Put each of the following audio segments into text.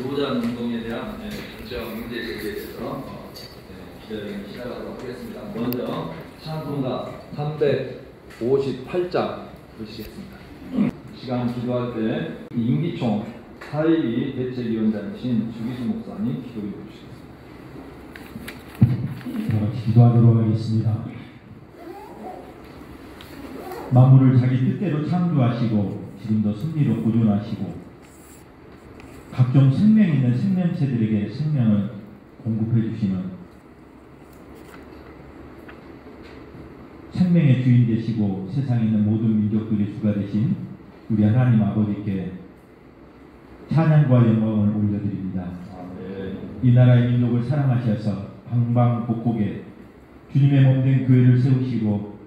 노단 운동에 대한 정치적 문제 제기에 대해서 기자회견을 시작하도록 하겠습니다. 먼저 찬송가 358장 보시겠습니다. 시간 기도할 때 임기총 사회비 대책위원장이신 주기수 목사님 기도해 주시겠습니다. 기도하도록 하겠습니다. 만물을 자기 뜻대로 창조하시고 지금도 승리로 보존하시고 각종 생명 있는 생명체들에게 생명을 공급해 주시는 생명의 주인 되시고 세상에 있는 모든 민족들의 주가 되신 우리 하나님 아버지께 찬양과 영광을 올려드립니다. 이 나라의 민족을 사랑하셔서 방방곡곡에 주님의 몸된 교회를 세우시고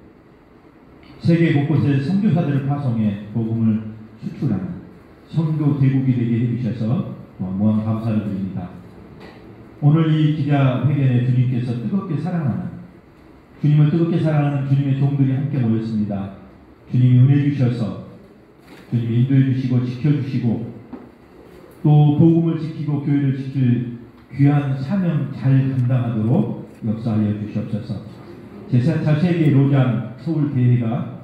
세계 곳곳에 선교사들을 파송해 복음을 수출하는 선교 대국이 되게 해주셔서 무한 감사를 드립니다. 오늘 이 기자회견에 주님께서 뜨겁게 사랑하는 주님을 뜨겁게 사랑하는 주님의 종들이 함께 모였습니다. 주님이 은혜 주셔서 주님이 인도해 주시고 지켜주시고 또 복음을 지키고 교회를 지킬 귀한 사명 잘 감당하도록 역사하여 주시옵소서. 제4차 세계 로잔 서울 대회가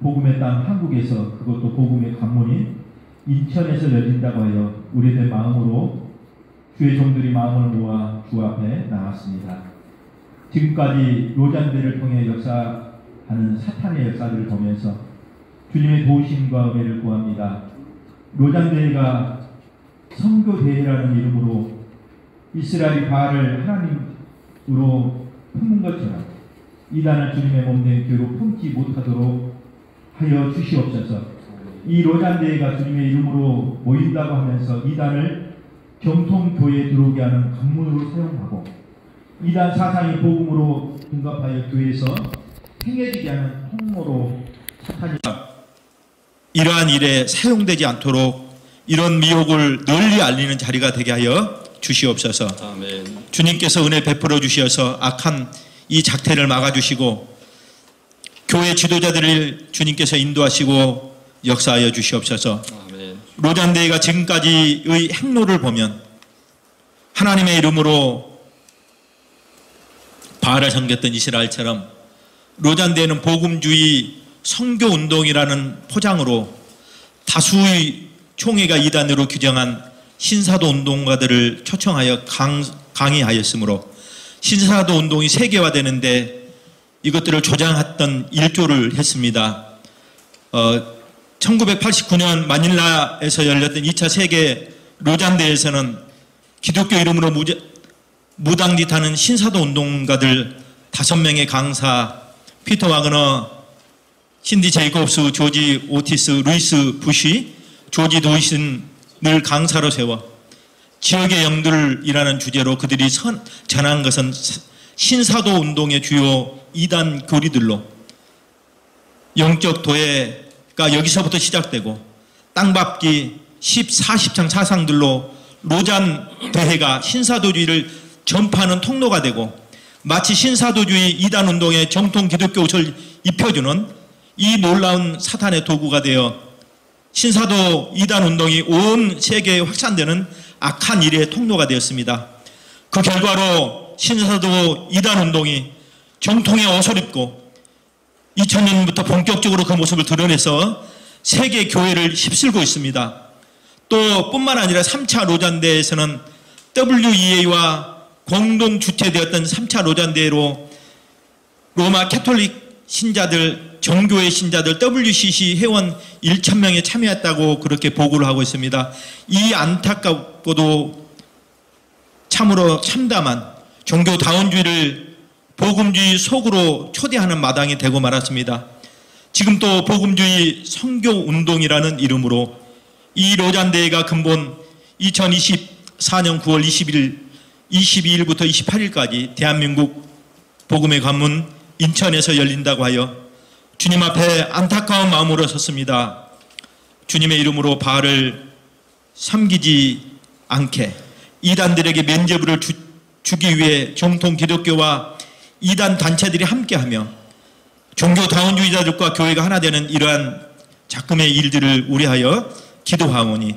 복음의 땅 한국에서 그것도 복음의 관문인 인천에서 열린다고 하여 우리들 마음으로 주의 종들이 마음을 모아 주 앞에 나왔습니다. 지금까지 로잔대를 통해 역사하는 사탄의 역사들을 보면서 주님의 도우심과 은혜를 구합니다. 로잔대회가 선교대회라는 이름으로 이스라엘이 바알을 하나님으로 품은 것처럼 이단을 주님의 몸된 교회로 품지 못하도록 하여 주시옵소서. 이 로잔대회가 주님의 이름으로 모인다고 하면서 이단을 정통교회에 들어오게 하는 관문으로 사용하고 이단 사상이 복음으로 둔갑하여 교회에서 행해지게 하는 통로로 사탄이 이러한 일에 사용되지 않도록 이런 미혹을 널리 알리는 자리가 되게 하여 주시옵소서. 아멘. 주님께서 은혜 베풀어 주시어서 악한 이 작태를 막아주시고 교회 지도자들을 주님께서 인도하시고 역사하여 주시옵소서. 아멘. 로잔대회가 지금까지의 행로를 보면 하나님의 이름으로 바알을 섬겼던 이스라엘처럼 로잔대회는 복음주의 선교운동이라는 포장으로 다수의 총회가 이단으로 규정한 신사도 운동가들을 초청하여 강의하였으므로 신사도 운동이 세계화되는데 이것들을 조장했던 일조를 했습니다. 1989년 마닐라에서 열렸던 2차 세계 로잔대회에서는 기독교 이름으로 무당짓하는 신사도 운동가들 5명의 강사 피터 와그너, 신디 제이콥스, 조지 오티스, 루이스 부시, 조지 도이슨을 강사로 세워 지역의 영들이라는 주제로 그들이 전한 것은 신사도 운동의 주요 2단 교리들로 영적 도회가 여기서부터 시작되고 땅밟기 40장 사상들로 로잔 대회가 신사도주의를 전파하는 통로가 되고 마치 신사도주의 2단 운동의 정통 기독교 옷을 입혀주는 이 놀라운 사탄의 도구가 되어 신사도 2단 운동이 온 세계에 확산되는 악한 일의 통로가 되었습니다. 그 결과로 신사도 2단 운동이 정통의 옷을 입고 2000년부터 본격적으로 그 모습을 드러내서 세계 교회를 휩쓸고 있습니다. 또 뿐만 아니라 3차 로잔대회에서는 WEA와 공동 주최되었던 3차 로잔대회로 로마 캐톨릭 신자들, 정교회 신자들 WCC 회원 1,000명에 참여했다고 그렇게 보고를 하고 있습니다. 이 안타깝고도 참으로 참담한 종교다원주의를 복음주의 속으로 초대하는 마당이 되고 말았습니다. 지금 또 복음주의 선교운동이라는 이름으로 이 로잔대회가 근본 2024년 9월 22일부터 28일까지 대한민국 복음의 관문 인천에서 열린다고 하여 주님 앞에 안타까운 마음으로 섰습니다. 주님의 이름으로 바알을 섬기지 않게 이단들에게 면죄부를 주기 위해 정통 기독교와 이단 단체들이 함께하며 종교다원주의자들과 교회가 하나 되는 이러한 작금의 일들을 우려하여 기도하오니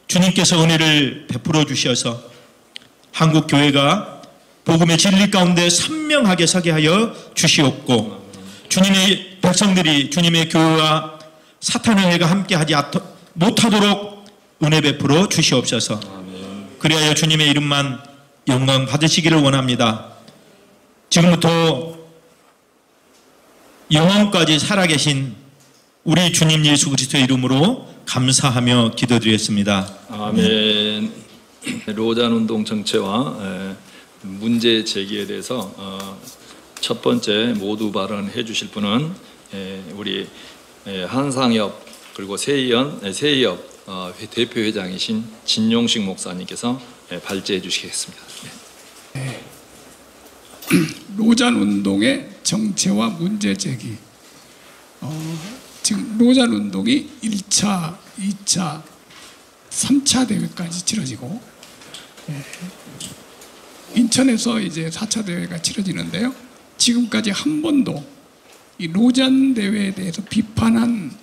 주님께서 은혜를 베풀어 주셔서 한국 교회가 복음의 진리 가운데 선명하게 서게 하여 주시옵고, 주님의 백성들이 주님의 교회와 사탄의 해가 함께하지 못하도록 은혜 베풀어 주시옵소서. 그리하여 주님의 이름만 영광 받으시기를 원합니다. 지금부터 영원까지 살아계신 우리 주님 예수 그리스도의 이름으로 감사하며 기도드리겠습니다. 아멘. 로잔운동 정체와 문제 제기에 대해서 첫 번째 모두 발언해 주실 분은 우리 한상엽 그리고 세희협 대표회장이신 진용식 목사님께서 발제해 주시겠습니다. 로잔운동의 정체와 문제 제기. 지금 로잔운동이 1차, 2차, 3차 대회까지 치러지고, 인천에서 이제 4차 대회가 치러지는데요. 지금까지 한 번도 이 로잔 대회에 대해서 비판한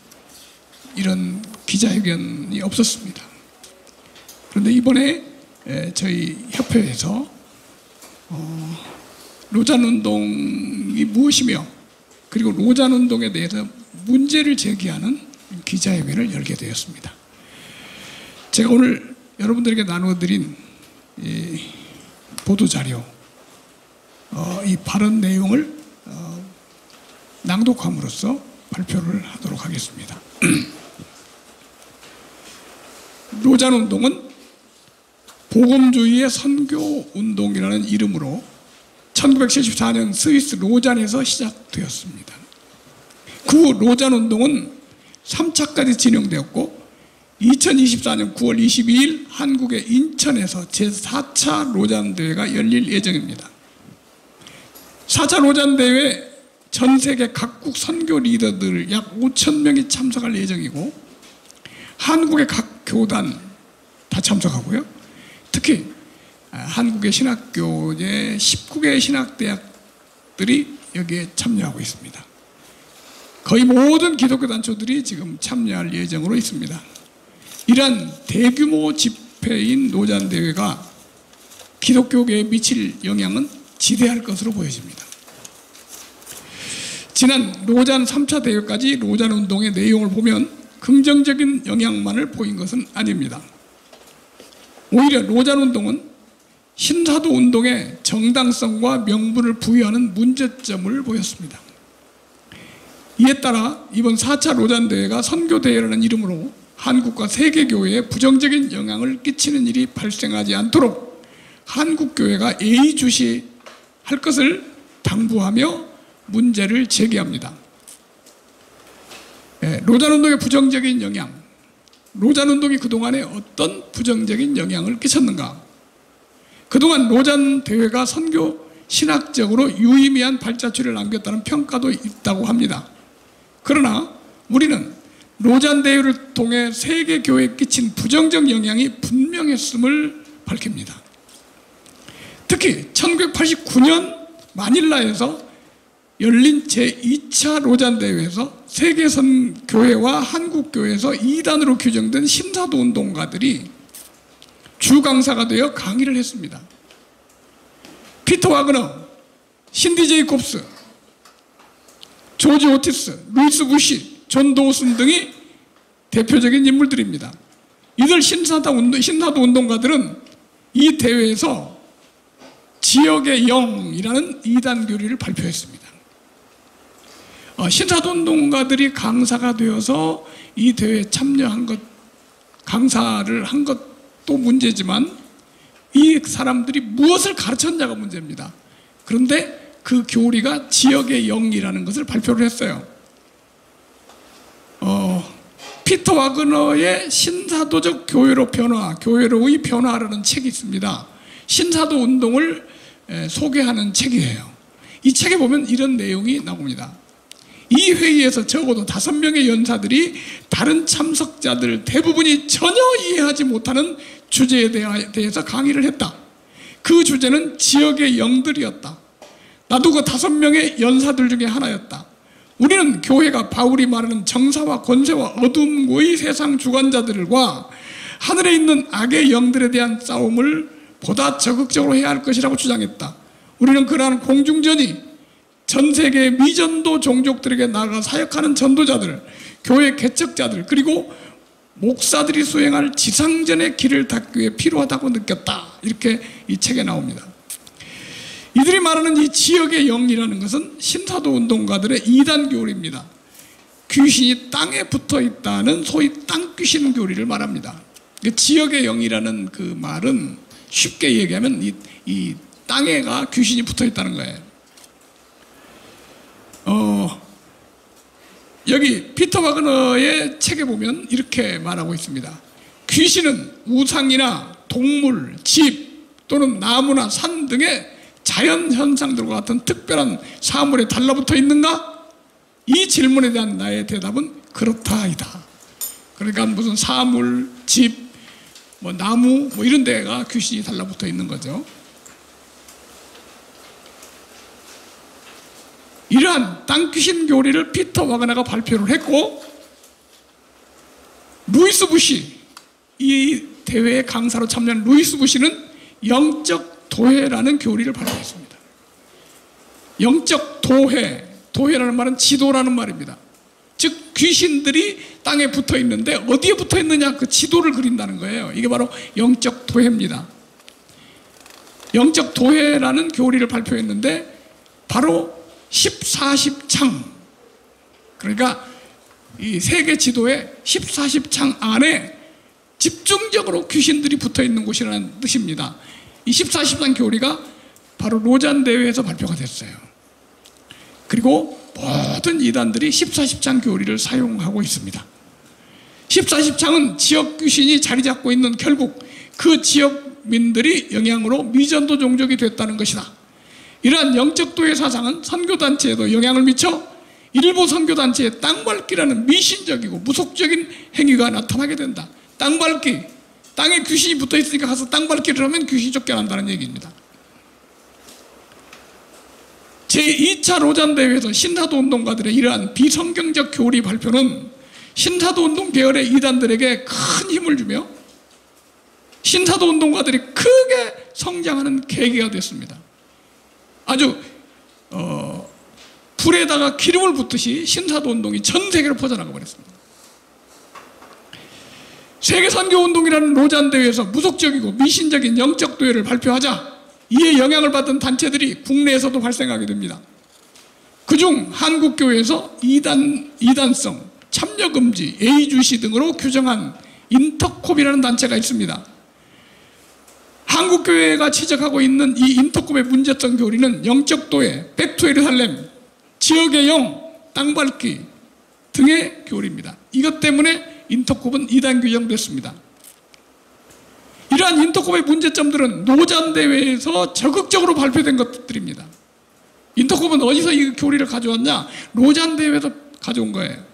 이런 기자회견이 없었습니다. 그런데 이번에 저희 협회에서 로잔운동이 무엇이며, 그리고 로잔운동에 대해서 문제를 제기하는 기자회견을 열게 되었습니다. 제가 오늘 여러분들에게 나눠드린 이 보도자료, 이 발언 내용을 낭독함으로써 발표를 하도록 하겠습니다. 로잔운동은 복음주의의 선교운동이라는 이름으로 1974년 스위스 로잔에서 시작되었습니다. 그 후 로잔운동은 3차까지 진행되었고 2024년 9월 22일 한국의 인천에서 제4차 로잔대회가 열릴 예정입니다. 4차 로잔대회 전 세계 각국 선교 리더들 약 5,000명이 참석할 예정이고, 한국의 각 교단 다 참석하고요. 특히 한국의 신학교의 19개 신학대학들이 여기에 참여하고 있습니다. 거의 모든 기독교 단체들이 지금 참여할 예정으로 있습니다. 이러한 대규모 집회인 로잔대회가 기독교계에 미칠 영향은 지대할 것으로 보여집니다. 지난 로잔 3차 대회까지 로잔운동의 내용을 보면 긍정적인 영향만을 보인 것은 아닙니다. 오히려 로잔운동은 신사도 운동의 정당성과 명분을 부여하는 문제점을 보였습니다. 이에 따라 이번 4차 로잔대회가 선교대회라는 이름으로 한국과 세계교회에 부정적인 영향을 끼치는 일이 발생하지 않도록 한국교회가 예의주시할 것을 당부하며 문제를 제기합니다. 로잔운동의 부정적인 영향, 로잔운동이 그동안에 어떤 부정적인 영향을 끼쳤는가? 그동안 로잔대회가 선교 신학적으로 유의미한 발자취를 남겼다는 평가도 있다고 합니다. 그러나 우리는 로잔대회를 통해 세계교회에 끼친 부정적 영향이 분명했음을 밝힙니다. 특히 1989년 마닐라에서 열린 제2차 로잔대회에서 세계선교회와 한국교회에서 2단으로 규정된 신사도 운동가들이 주강사가 되어 강의를 했습니다. 피터 와그너, 신디 제이콥스, 조지 오티스, 루이스 부시, 존 도우슨 등이 대표적인 인물들입니다. 이들 신사도 운동가들은 이 대회에서 지역의 영이라는 2단 교리를 발표했습니다. 신사도 운동가들이 강사가 되어서 이 대회에 참여한 것, 강사를 한 것도 문제지만 이 사람들이 무엇을 가르쳤냐가 문제입니다. 그런데 그 교리가 지역의 영이라는 것을 발표를 했어요. 피터 와그너의 신사도적 교회로 변화, 교회로의 변화라는 책이 있습니다. 신사도 운동을 소개하는 책이에요. 이 책에 보면 이런 내용이 나옵니다. 이 회의에서 적어도 5명의 연사들이 다른 참석자들 대부분이 전혀 이해하지 못하는 주제에 대해서 강의를 했다. 그 주제는 지역의 영들이었다. 나도 그 5명의 연사들 중에 하나였다. 우리는 교회가 바울이 말하는 정사와 권세와 어둠의 세상 주관자들과 하늘에 있는 악의 영들에 대한 싸움을 보다 적극적으로 해야 할 것이라고 주장했다. 우리는 그러한 공중전이 전 세계 미전도 종족들에게 나아가 사역하는 전도자들, 교회 개척자들, 그리고 목사들이 수행할 지상전의 길을 닦기 위해 필요하다고 느꼈다. 이렇게 이 책에 나옵니다. 이들이 말하는 이 지역의 영이라는 것은 신사도 운동가들의 이단 교리입니다. 귀신이 땅에 붙어 있다는 소위 땅귀신 교리를 말합니다. 지역의 영이라는 그 말은 쉽게 얘기하면 이 땅에가 귀신이 붙어 있다는 거예요. 여기 피터 와그너의 책에 보면 이렇게 말하고 있습니다. 귀신은 우상이나 동물, 집 또는 나무나 산 등의 자연 현상들과 같은 특별한 사물에 달라붙어 있는가? 이 질문에 대한 나의 대답은 그렇다이다. 그러니까 무슨 사물, 집, 뭐 나무 뭐 이런 데가 귀신이 달라붙어 있는 거죠. 이러한 땅귀신 교리를 피터 와그너가 발표를 했고, 루이스 부시, 이 대회에 강사로 참여한 루이스 부시는 영적 도회라는 교리를 발표했습니다. 영적 도회, 도회라는 말은 지도라는 말입니다. 즉 귀신들이 땅에 붙어 있는데 어디에 붙어 있느냐, 그 지도를 그린다는 거예요. 이게 바로 영적 도회입니다. 영적 도회라는 교리를 발표했는데 바로 10-40창, 그러니까 이 세계 지도의 10-40창 안에 집중적으로 귀신들이 붙어 있는 곳이라는 뜻입니다. 이 10-40창 교리가 바로 로잔 대회에서 발표가 됐어요. 그리고 모든 이단들이 10-40창 교리를 사용하고 있습니다. 10-40창은 지역 귀신이 자리 잡고 있는, 결국 그 지역민들이 영향으로 미전도 종족이 됐다는 것이다. 이러한 영적 도의 사상은 선교단체에도 영향을 미쳐 일부 선교단체의 땅밟기라는 미신적이고 무속적인 행위가 나타나게 된다. 땅밟기, 땅에 귀신이 붙어 있으니까 가서 땅밟기를 하면 귀신이 쫓겨난다는 얘기입니다. 제2차 로잔 대회에서 신사도 운동가들의 이러한 비성경적 교리 발표는 신사도 운동 계열의 이단들에게 큰 힘을 주며 신사도 운동가들이 크게 성장하는 계기가 됐습니다. 아주 불에다가 기름을 붓듯이 신사도 운동이 전 세계로 퍼져나가 버렸습니다. 세계선교운동이라는 로잔 대회에서 무속적이고 미신적인 영적 도회를 발표하자 이에 영향을 받은 단체들이 국내에서도 발생하게 됩니다. 그중 한국교회에서 이단성, 참여금지, 예의주시 등으로 규정한 인터콥이라는 단체가 있습니다. 한국교회가 지적하고 있는 이 인터콥의 문제점 교리는 영적 도회, 백투 예루살렘, 지역의 영, 땅밟기 등의 교리입니다. 이것 때문에 인터콥은 이단 규정됐습니다. 이러한 인터콥의 문제점들은 로잔 대회에서 적극적으로 발표된 것들입니다. 인터콥은 어디서 이 교리를 가져왔냐? 로잔 대회에서 가져온 거예요.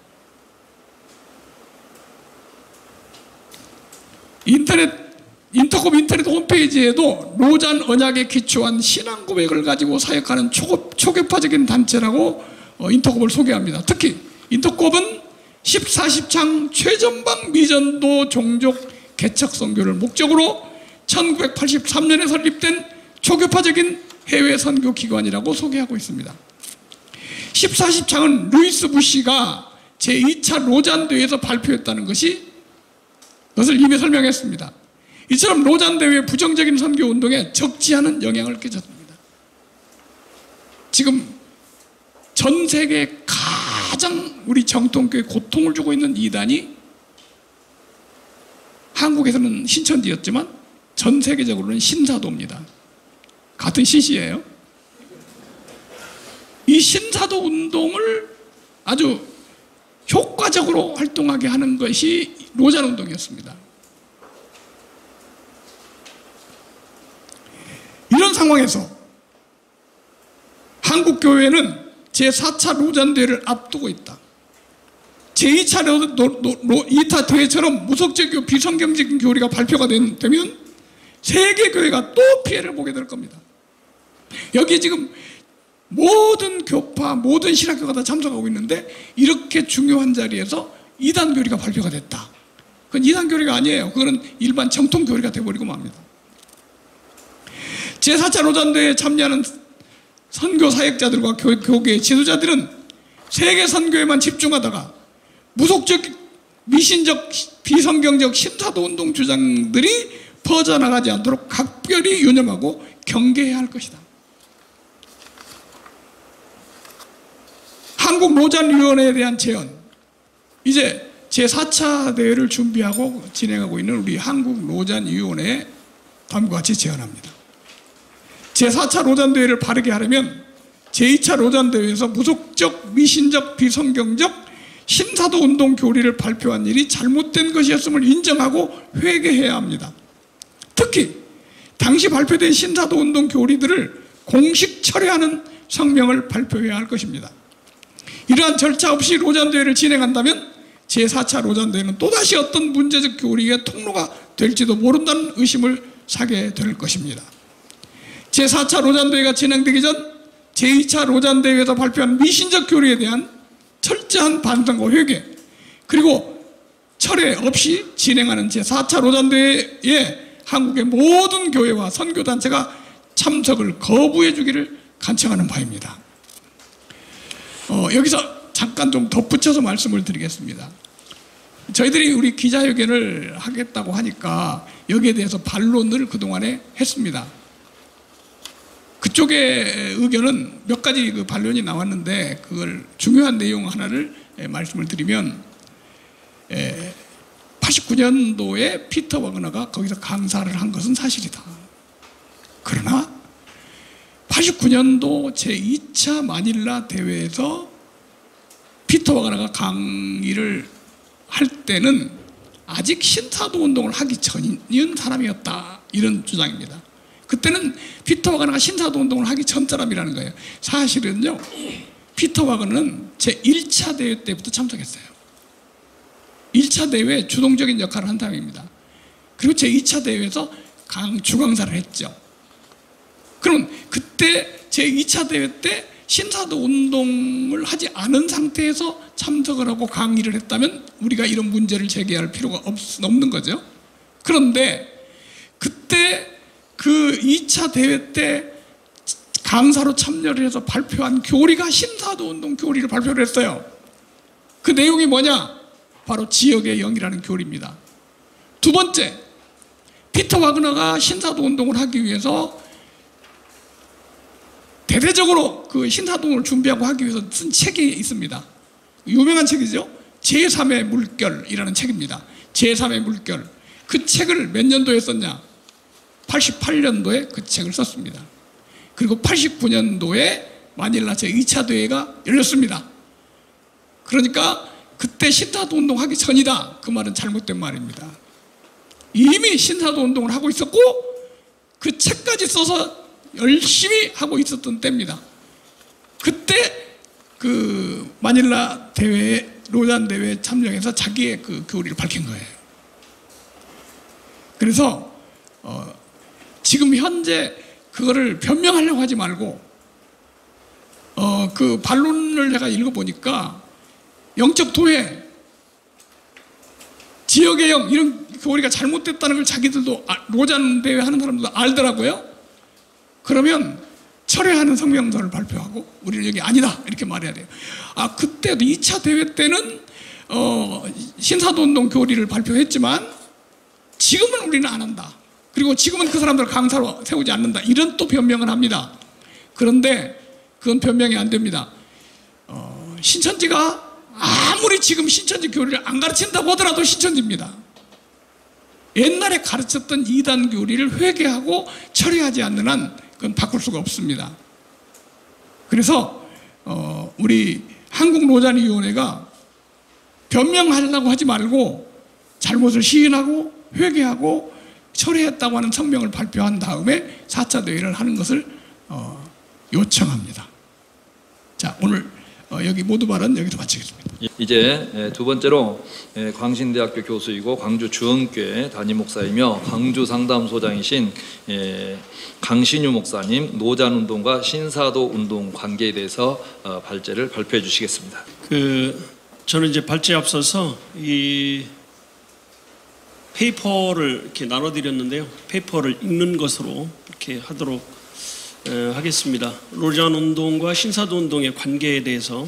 인터콥 인터넷 홈페이지에도 로잔 언약에 기초한 신앙 고백을 가지고 사역하는 초교파적인 단체라고 인터콥을 소개합니다. 특히 인터콥은 10-40창 최전방 미전도 종족 개척 선교를 목적으로 1983년에 설립된 초교파적인 해외 선교 기관이라고 소개하고 있습니다. 10-40창은 루이스 부시가 제2차 로잔 대회에서 발표했다는 것을 이미 설명했습니다. 이처럼 로잔 대회의 부정적인 선교 운동에 적지 않은 영향을 끼쳤습니다. 지금 전 세계 가장 우리 정통교회 고통을 주고 있는 이단이 한국에서는 신천지였지만 전 세계적으로는 신사도입니다. 같은 시시예요. 이 신사도 운동을 아주 효과적으로 활동하게 하는 것이 로잔 운동이었습니다. 이런 상황에서 한국교회는 제4차 로잔 대회를 앞두고 있다. 제2차 대회처럼 무속적이고 비성경적인 교리가 발표가 되면 세계교회가 또 피해를 보게 될 겁니다. 여기 지금 모든 교파, 모든 신학교가 다 참석하고 있는데 이렇게 중요한 자리에서 이단 교리가 발표가 됐다. 그건 이단교리가 아니에요. 그거는 일반 정통교리가 돼버리고 맙니다. 제4차 노잔대회에 참여하는 선교 사역자들과 교계 지도자들은 세계 선교에만 집중하다가 무속적, 미신적, 비성경적 신사도 운동 주장들이 퍼져나가지 않도록 각별히 유념하고 경계해야 할 것이다. 한국노잔위원회에 대한 제언. 이제 제4차 대회를 준비하고 진행하고 있는 우리 한국노잔위원회에 다음과 같이 제언합니다. 제4차 노잔대회를 바르게 하려면 제2차 노잔대회에서 무속적, 미신적, 비성경적 신사도 운동 교리를 발표한 일이 잘못된 것이었음을 인정하고 회개해야 합니다. 특히 당시 발표된 신사도 운동 교리들을 공식 철회하는 성명을 발표해야 할 것입니다. 이러한 절차 없이 노잔대회를 진행한다면 제4차 노잔대회는 또다시 어떤 문제적 교리의 통로가 될지도 모른다는 의심을 사게 될 것입니다. 제4차 노잔대회가 진행되기 전 제2차 노잔대회에서 발표한 미신적 교리에 대한 철저한 반성과 회개, 그리고 철회 없이 진행하는 제4차 노잔대회에 한국의 모든 교회와 선교단체가 참석을 거부해 주기를 간청하는 바입니다. 여기서 잠깐 좀 덧붙여서 말씀을 드리겠습니다. 저희들이 우리 기자회견을 하겠다고 하니까 여기에 대해서 반론을 그동안에 했습니다. 그쪽의 의견은 몇 가지 그 반론이 나왔는데, 그걸 중요한 내용 하나를 말씀을 드리면, 89년도에 피터 와그너가 거기서 강사를 한 것은 사실이다. 그러나 89년도 제2차 마닐라 대회에서 피터 와그너가 강의를 할 때는 아직 신사도 운동을 하기 전인 사람이었다, 이런 주장입니다. 그때는 피터 와그너가 신사도 운동을 하기 전 사람이라는 거예요. 사실은요, 피터 와그너는 제1차 대회 때부터 참석했어요. 1차 대회에 주동적인 역할을 한 사람입니다. 그리고 제2차 대회에서 주강사를 했죠. 그럼 그때 제2차 대회 때 신사도 운동을 하지 않은 상태에서 참석을 하고 강의를 했다면 우리가 이런 문제를 제기할 필요가 없는 거죠. 그런데 그때 그 2차 대회 때 강사로 참여를 해서 발표한 교리가 신사도 운동 교리를 발표를 했어요. 그 내용이 뭐냐? 바로 지역의 영이라는 교리입니다. 두 번째, 피터 와그너가 신사도 운동을 하기 위해서 대대적으로 그 신사도 운동을 준비하고 하기 위해서 쓴 책이 있습니다. 유명한 책이죠. 제3의 물결이라는 책입니다. 제3의 물결. 그 책을 몇 년도에 썼냐? 88년도에 그 책을 썼습니다. 그리고 89년도에 마닐라 제2차 대회가 열렸습니다. 그러니까 그때 신사도 운동하기 전이다. 그 말은 잘못된 말입니다. 이미 신사도 운동을 하고 있었고 그 책까지 써서 열심히 하고 있었던 때입니다. 그때 그 마닐라 대회에, 노잔 대회에 참여해서 자기의 그 교리를 밝힌 거예요. 그래서 지금 현재 그거를 변명하려고 하지 말고 그 반론을 제가 읽어보니까 영적 도회, 지역의 영, 이런 교리가 잘못됐다는 걸 자기들도 노잔 대회 하는 사람들도 알더라고요. 그러면 철회하는 성명서를 발표하고 우리는 여기 아니다 이렇게 말해야 돼요. 그때도 2차 대회 때는 신사도 운동 교리를 발표했지만 지금은 우리는 안 한다. 그리고 지금은 그 사람들을 강사로 세우지 않는다. 이런 또 변명을 합니다. 그런데 그건 변명이 안 됩니다. 신천지가 아무리 지금 신천지 교리를 안 가르친다고 하더라도 신천지입니다. 옛날에 가르쳤던 이단 교리를 회개하고 처리하지 않는 한 그건 바꿀 수가 없습니다. 그래서 우리 한국노잔위원회가 변명하려고 하지 말고 잘못을 시인하고 회개하고 처리했다고 하는 성명을 발표한 다음에 4차 대회를 하는 것을 요청합니다. 자, 오늘 여기 모두 발언 여기서 마치겠습니다. 이제 두 번째로 광신대학교 교수이고 광주 주흥교회 담임 목사이며 광주 상담소장이신 강신유 목사님, 노잔운동과 신사도 운동 관계에 대해서 발제를 발표해 주시겠습니다. 저는 이제 발제에 앞서서 이 페이퍼를 이렇게 나눠드렸는데요. 페이퍼를 읽는 것으로 이렇게 하도록 하겠습니다. 로잔 운동과 신사도 운동의 관계에 대해서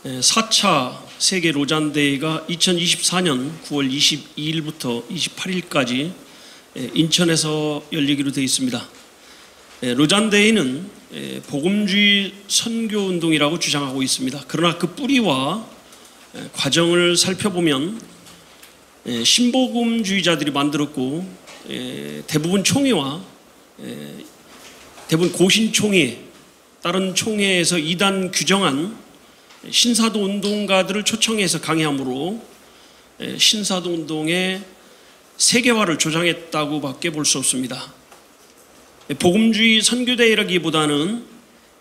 4차 세계 로잔 데이가 2024년 9월 22일부터 28일까지 인천에서 열리기로 되어 있습니다. 로잔 데이는 복음주의 선교 운동이라고 주장하고 있습니다. 그러나 그 뿌리와 과정을 살펴보면 신복음주의자들이 만들었고 대부분 총회와 대부분 고신총회, 다른 총회에서 이단 규정한 신사도 운동가들을 초청해서 강의함으로 신사도 운동의 세계화를 조장했다고 밖에 볼 수 없습니다. 복음주의 선교대회라기보다는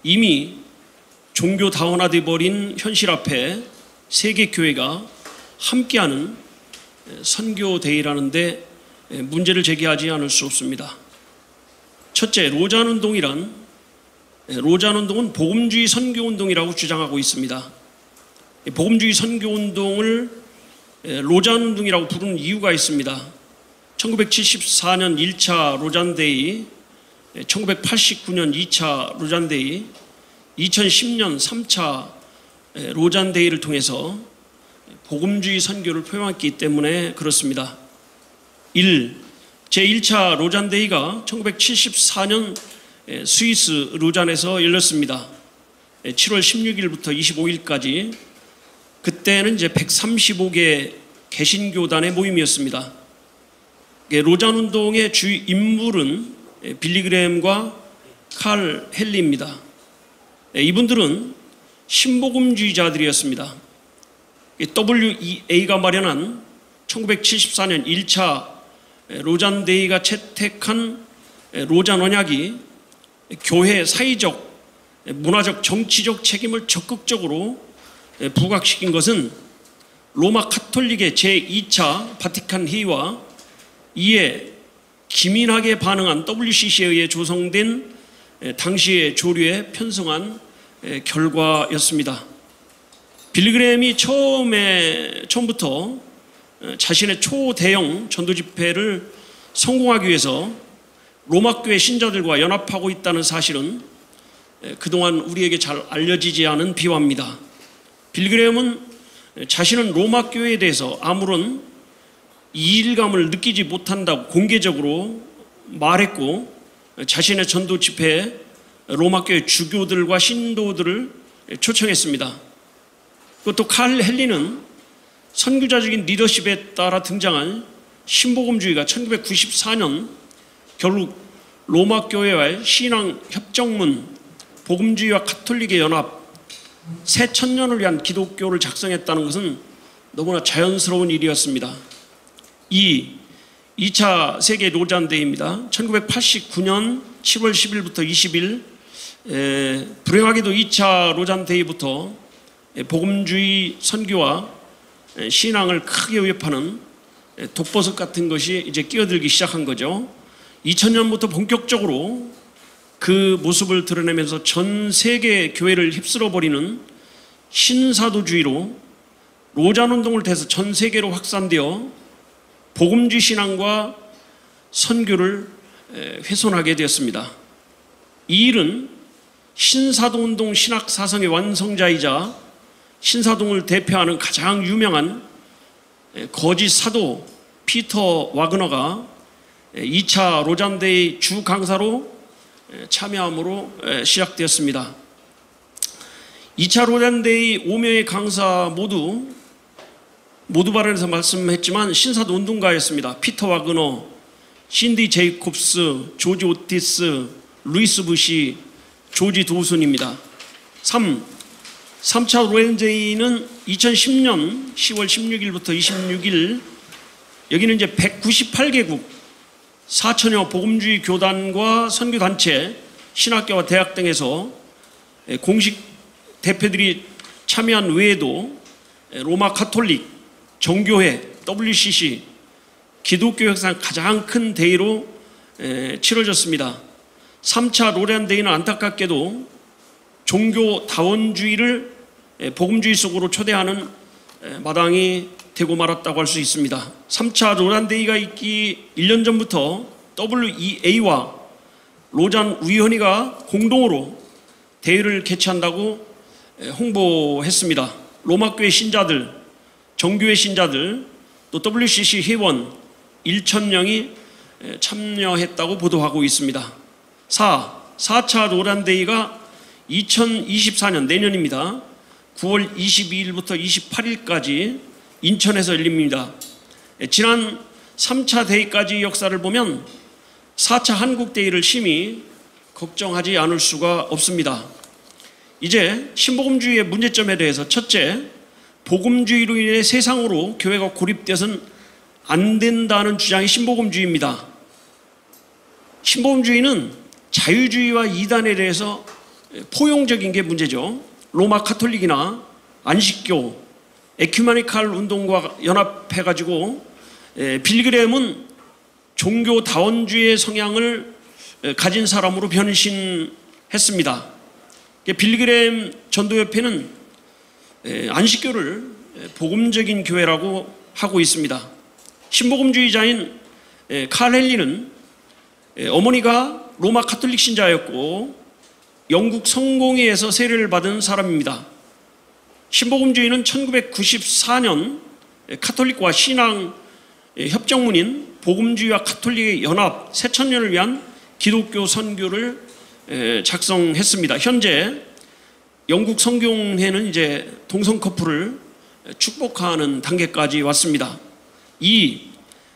이미 종교 다원화돼 버린 현실 앞에 세계 교회가 함께하는 선교대회라는데 문제를 제기하지 않을 수 없습니다. 첫째, 로잔 운동은 복음주의 선교운동이라고 주장하고 있습니다. 복음주의 선교운동을 로잔 운동이라고 부르는 이유가 있습니다. 1974년 1차 로잔데이, 1989년 2차 로잔데이, 2010년 3차 로잔데이를 통해서 복음주의 선교를 표명했기 때문에 그렇습니다. 1. 제1차 로잔데이가 1974년 스위스 로잔에서 열렸습니다. 7월 16일부터 25일까지. 그때는 이제 135개 개신교단의 모임이었습니다. 로잔 운동의 주 인물은 빌리그램과 칼 헨리입니다. 이분들은 신복음주의자들이었습니다. WEA가 마련한 1974년 1차 로잔 데이가 채택한 로잔 언약이 교회 사회적, 문화적, 정치적 책임을 적극적으로 부각시킨 것은 로마 카톨릭의 제2차 바티칸 회의와 이에 기민하게 반응한 WCC에 의해 조성된 당시의 조류에 편성한 결과였습니다. 빌리그램이 처음부터 자신의 초대형 전도 집회를 성공하기 위해서 로마교회 신자들과 연합하고 있다는 사실은 그동안 우리에게 잘 알려지지 않은 비화입니다. 빌리그램은 자신은 로마교회에 대해서 아무런 이일감을 느끼지 못한다고 공개적으로 말했고, 자신의 전도 집회에 로마교회 주교들과 신도들을 초청했습니다. 또 칼 헨리는 선교자적인 리더십에 따라 등장한 신복음주의가 1994년 결국 로마교회와의 신앙협정문, 복음주의와 카톨릭의 연합, 새 천년을 위한 기독교를 작성했다는 것은 너무나 자연스러운 일이었습니다. 2차 세계 로잔데이입니다. 1989년 7월 10일부터 20일, 불행하게도 2차 로잔데이부터 복음주의 선교와 신앙을 크게 위협하는 독버섯 같은 것이 이제 끼어들기 시작한 거죠. 2000년부터 본격적으로 그 모습을 드러내면서 전 세계 교회를 휩쓸어버리는 신사도주의로 로잔 운동을 통해서 전 세계로 확산되어 복음주의 신앙과 선교를 훼손하게 되었습니다. 이 일은 신사도운동 신학 사상의 완성자이자 신사동을 대표하는 가장 유명한 거짓 사도 피터 와그너가 2차 로잔데이 주 강사로 참여함으로 시작되었습니다. 2차 로잔데이 5명의 강사 모두 발언에서 말씀했지만 신사도 운동가였습니다. 피터 와그너, 신디 제이콥스, 조지 오티스, 루이스 부시, 조지 도슨입니다. 3차 로잔데이는 2010년 10월 16일부터 26일, 여기는 이제 198개국 4천여 복음주의 교단과 선교단체, 신학교와 대학 등에서 공식 대표들이 참여한 외에도 로마 카톨릭, 정교회, WCC, 기독교 역사상 가장 큰 대회로 치러졌습니다. 3차 로잔데이는 안타깝게도 종교 다원주의를 복음주의 속으로 초대하는 마당이 되고 말았다고 할 수 있습니다. 3차 로잔데이가 있기 1년 전부터 WEA와 로잔 위원회가 공동으로 대회를 개최한다고 홍보했습니다. 로마교회 신자들, 정교회 신자들, 또 WCC 회원 1,000명이 참여했다고 보도하고 있습니다. 4차 로잔데이가 2024년 내년입니다. 9월 22일부터 28일까지 인천에서 열립니다. 지난 3차 대회까지 역사를 보면 4차 한국대회를 심히 걱정하지 않을 수가 없습니다. 이제 신복음주의의 문제점에 대해서 첫째, 복음주의로 인해 세상으로 교회가 고립되어서는 안 된다는 주장이 신복음주의입니다. 신복음주의는 자유주의와 이단에 대해서 포용적인 게 문제죠. 로마 카톨릭이나 안식교, 에큐메니칼 운동과 연합해가지고 빌그램은 종교다원주의 성향을 가진 사람으로 변신했습니다. 빌그램 전도협회는 안식교를 복음적인 교회라고 하고 있습니다. 신복음주의자인 칼 헨리는 어머니가 로마 카톨릭 신자였고 영국 성공회에서 세례를 받은 사람입니다. 신복음주의는 1994년 카톨릭과 신앙 협정문인 복음주의와 카톨릭의 연합 새천년을 위한 기독교 선교를 작성했습니다. 현재 영국 성공회는 이제 동성 커플을 축복하는 단계까지 왔습니다. 2.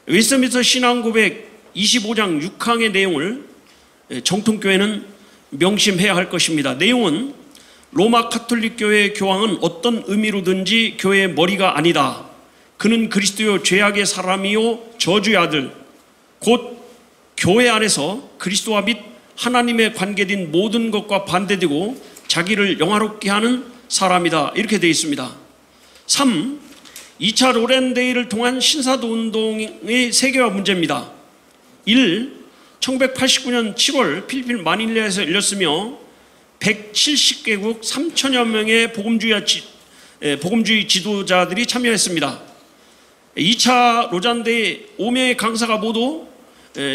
웨스트민스터 신앙고백 25장 6항의 내용을 정통교회는 명심해야 할 것입니다. 내용은 로마 카톨릭 교회의 교황은 어떤 의미로든지 교회의 머리가 아니다. 그는 그리스도요 죄악의 사람이요 저주의 아들 곧 교회 안에서 그리스도와 및 하나님의 관계된 모든 것과 반대되고 자기를 영화롭게 하는 사람이다. 이렇게 되어 있습니다. 3. 2차 로렌데이를 통한 신사도 운동의 세계화 문제입니다. 1. 1989년 7월 필리핀 마닐라에서 열렸으며 170개국 3천여 명의 복음주의 지도자들이 참여했습니다. 2차 로잔데이 5명의 강사가 모두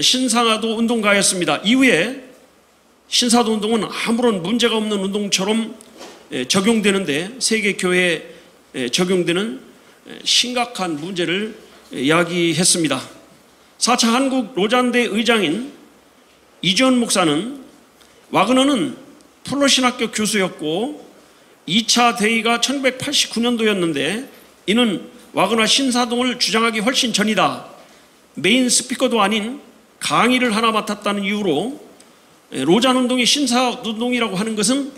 신사도 운동가였습니다. 이후에 신사도 운동은 아무런 문제가 없는 운동처럼 적용되는데 세계 교회에 적용되는 심각한 문제를 야기했습니다. 4차 한국 로잔데이 의장인 이주연 목사는 와그너는 플러신학교 교수였고 2차 대의가 1989년도였는데 이는 와그너 신사동을 주장하기 훨씬 전이다. 메인 스피커도 아닌 강의를 하나 맡았다는 이유로 로잔 운동이 신사운동이라고 하는 것은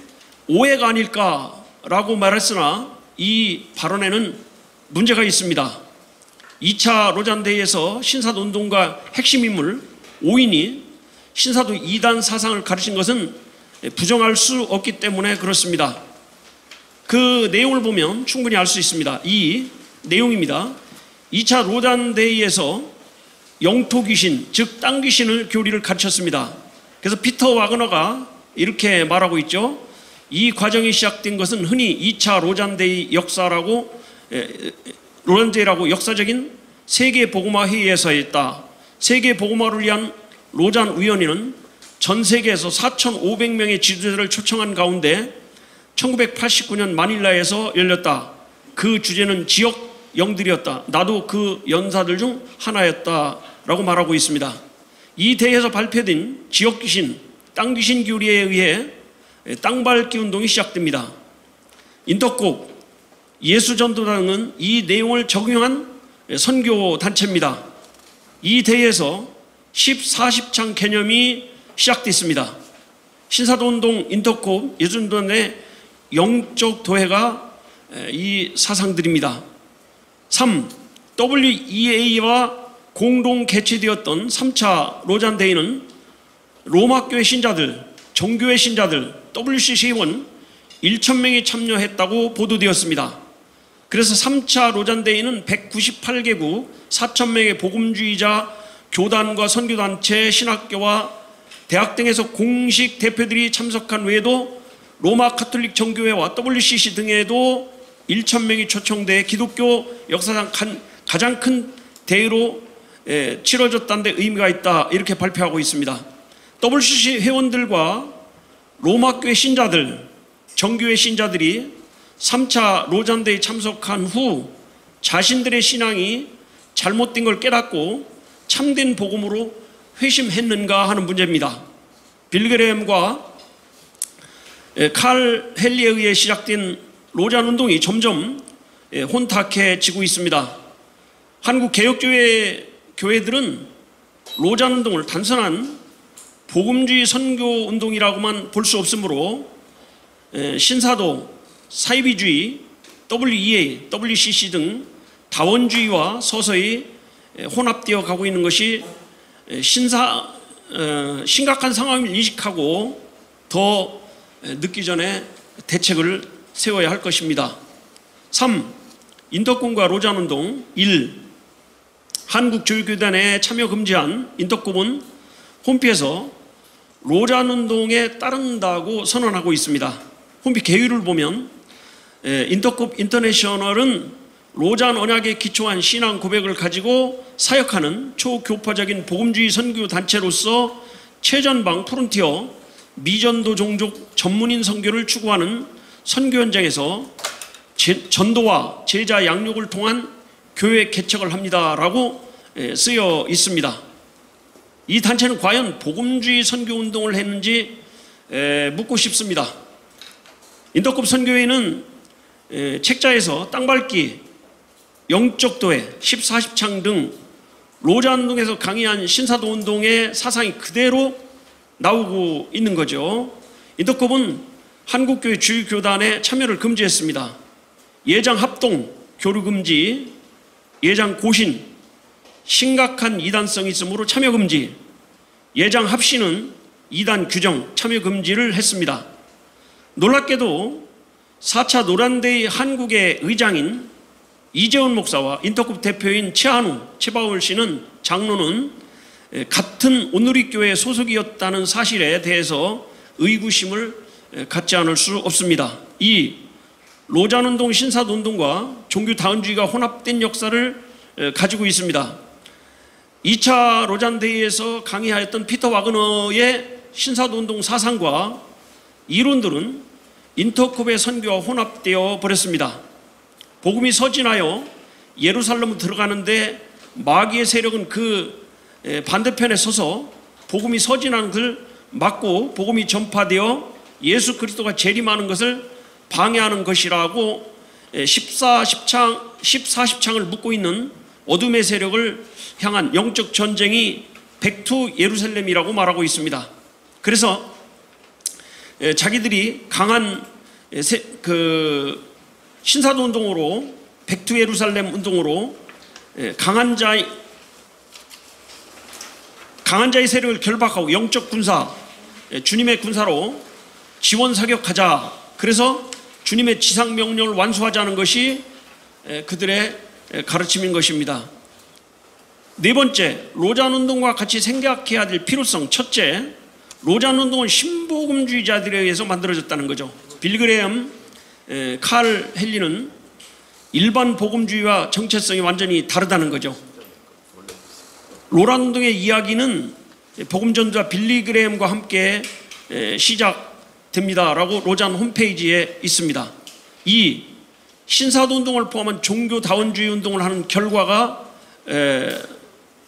오해가 아닐까라고 말했으나 이 발언에는 문제가 있습니다. 2차 로잔데이에서 신사도 운동가 핵심 인물 5인이 신사도 2단 사상을 가르친 것은 부정할 수 없기 때문에 그렇습니다. 그 내용을 보면 충분히 알 수 있습니다. 이 내용입니다. 2차 로잔데이에서 영토 귀신, 즉 땅 귀신을 교리를 가르쳤습니다. 그래서 피터 와그너가 이렇게 말하고 있죠. 이 과정이 시작된 것은 흔히 2차 로잔데이 역사라고 로잔데이라고 역사적인 세계 복음화 회의에서 했다. 세계 복음화를 위한 로잔 위원회는 전 세계에서 4,500명의 지도자를 초청한 가운데 1989년 마닐라에서 열렸다. 그 주제는 지역 영들이었다. 나도 그 연사들 중 하나였다라고 말하고 있습니다. 이 대회에서 발표된 지역 귀신, 땅 귀신 교리에 의해 땅밟기 운동이 시작됩니다. 인터콥, 예수전도단은 이 내용을 적용한 선교 단체입니다. 이 대회에서 10-40창 개념이 시작됐습니다. 신사도운동, 인터콥, 예수전도단의 영적 도회가 이 사상들입니다. 3. WEA와 공동 개최되었던 3차 로잔데이는 로마교회 신자들, 정교회 신자들, WCC 회원 1,000명이 참여했다고 보도되었습니다. 그래서 3차 로잔데이는 198개국 4,000명의 복음주의자, 교단과 선교단체, 신학교와 대학 등에서 공식 대표들이 참석한 외에도 로마 카톨릭 정교회와 WCC 등에도 1,000명이 초청돼 기독교 역사상 가장 큰 대회로 치러졌다는 데 의미가 있다, 이렇게 발표하고 있습니다. WCC 회원들과 로마교회 신자들, 정교회 신자들이 3차 로잔대에 참석한 후 자신들의 신앙이 잘못된 걸 깨닫고 참된 복음으로 회심했는가 하는 문제입니다. 빌 그레햄과 칼 헨리에 의해 시작된 로잔 운동이 점점 혼탁해지고 있습니다. 한국 개혁교회들은 로잔 운동을 단순한 복음주의 선교 운동이라고만 볼 수 없으므로 신사도, 사이비주의, WEA, WCC 등 다원주의와 서서히 혼합되어 가고 있는 것이 심각한 상황을 인식하고 더 늦기 전에 대책을 세워야 할 것입니다. 3. 인덕군과 로잔운동. 1. 한국교육교단에 참여 금지한 인덕군은 홈피에서 로잔운동에 따른다고 선언하고 있습니다. 홈피 계율을 보면 인덕급 인터내셔널은 로잔 언약에 기초한 신앙 고백을 가지고 사역하는 초교파적인 복음주의 선교 단체로서 최전방 프론티어 미전도 종족 전문인 선교를 추구하는 선교 현장에서 전도와 제자 양육을 통한 교회 개척을 합니다라고 쓰여 있습니다. 이 단체는 과연 복음주의 선교 운동을 했는지 묻고 싶습니다. 인덕급 선교회는 책자에서 땅밟기, 영적 도회, 14십창 등 로잔 운동에서 강의한 신사도 운동의 사상이 그대로 나오고 있는 거죠. 인덕급은 한국교회 주일교단에 참여를 금지했습니다. 예장 합동, 교류 금지, 예장 고신, 심각한 이단성이 있으므로 참여 금지, 예장 합신은 이단 규정, 참여 금지를 했습니다. 놀랍게도 4차 노란데이 한국의 의장인 이재훈 목사와 인터급 대표인 최바울 씨는 장로는 같은 온누리교회 소속이었다는 사실에 대해서 의구심을 갖지 않을 수 없습니다. 2. 로잔운동, 신사도운동과 종교다원주의가 혼합된 역사를 가지고 있습니다. 2차 로잔데이에서 강의하였던 피터 와그너의 신사도운동 사상과 이론들은 인터컵의 선교와 혼합되어 버렸습니다. 복음이 서진하여 예루살렘으로 들어가는데 마귀의 세력은 그 반대편에 서서 복음이 서진하는 것을 막고 복음이 전파되어 예수 그리스도가 재림하는 것을 방해하는 것이라고 14십창을 묻고 있는 어둠의 세력을 향한 영적 전쟁이 백투 예루살렘이라고 말하고 있습니다. 그래서 자기들이 강한 신사도 운동으로, 백투 예루살렘 운동으로 강한 자의 세력을 결박하고 영적 군사, 주님의 군사로 지원 사격하자. 그래서 주님의 지상 명령을 완수하자는 것이 그들의 가르침인 것입니다. 네 번째, 로잔 운동과 같이 생각해야 될 필요성. 첫째, 로잔 운동은 신복음주의자들에 의해서 만들어졌다는 거죠. 빌 그레햄, 칼 헨리는 일반 복음주의와 정체성이 완전히 다르다는 거죠. 로잔 운동의 이야기는 복음전도자 빌리 그레햄과 함께 시작됩니다라고 로잔 홈페이지에 있습니다. 2. 신사도 운동을 포함한 종교다원주의 운동을 하는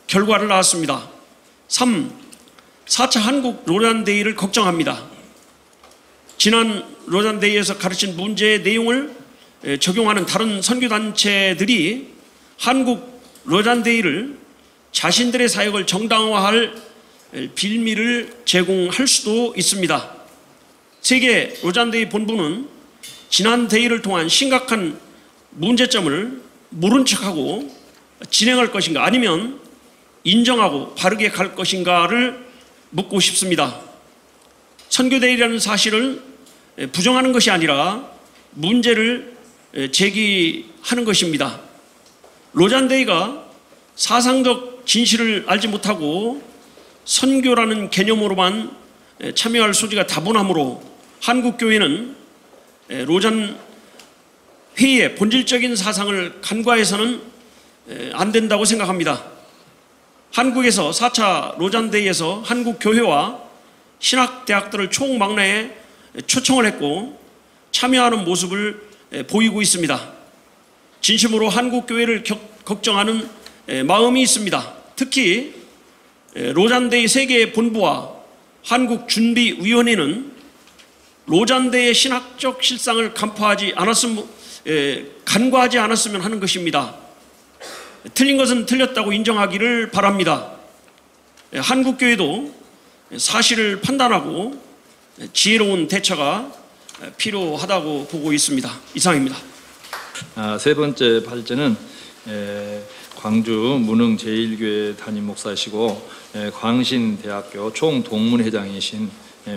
결과를 낳았습니다. 3. 4차 한국 로잔데이를 걱정합니다. 지난 로잔데이에서 가르친 문제의 내용을 적용하는 다른 선교단체들이 한국 로잔데이를 자신들의 사역을 정당화할 빌미를 제공할 수도 있습니다. 세계 로잔데이 본부는 지난 데이를 통한 심각한 문제점을 모른 척하고 진행할 것인가, 아니면 인정하고 바르게 갈 것인가를 묻고 싶습니다. 선교데이라는 사실을 부정하는 것이 아니라 문제를 제기하는 것입니다. 로잔데이가 사상적 진실을 알지 못하고 선교라는 개념으로만 참여할 소지가 다분하므로 한국교회는 로잔 회의의 본질적인 사상을 간과해서는 안 된다고 생각합니다. 한국에서 4차 로잔대회에서 한국 교회와 신학대학들을 총망라에 초청을 했고 참여하는 모습을 보이고 있습니다. 진심으로 한국 교회를 걱정하는 마음이 있습니다. 특히 로잔대회 세계 본부와 한국준비위원회는 로잔대의 신학적 실상을 간과하지 않았으면 하는 것입니다. 틀린 것은 틀렸다고 인정하기를 바랍니다. 한국교회도 사실을 판단하고 지혜로운 대처가 필요하다고 보고 있습니다. 이상입니다. 세 번째 발제는 광주 문흥 제1교회 담임 목사이시고 광신대학교 총동문회장이신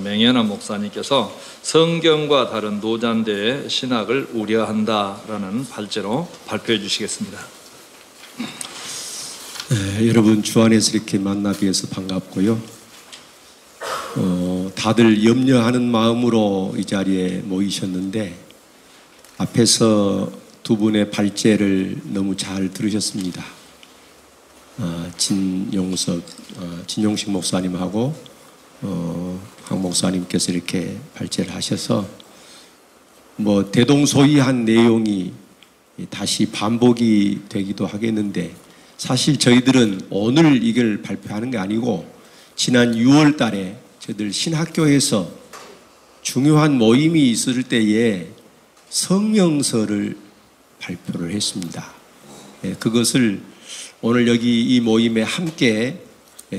맹연한 목사님께서 성경과 다른 노잔대의 신학을 우려한다라는 발제로 발표해 주시겠습니다. 여러분 주 안에서 이렇게 만나 뵈어서 반갑고요. 다들 염려하는 마음으로 이 자리에 모이셨는데 앞에서 두 분의 발제를 너무 잘 들으셨습니다. 진용식 목사님하고 황 목사님께서 이렇게 발제를 하셔서 뭐 대동소이한 내용이 다시 반복이 되기도 하겠는데 사실 저희들은 오늘 이걸 발표하는 게 아니고 지난 6월 달에 저희들 신학교에서 중요한 모임이 있을 때에 성명서를 발표를 했습니다. 그것을 오늘 여기 이 모임에 함께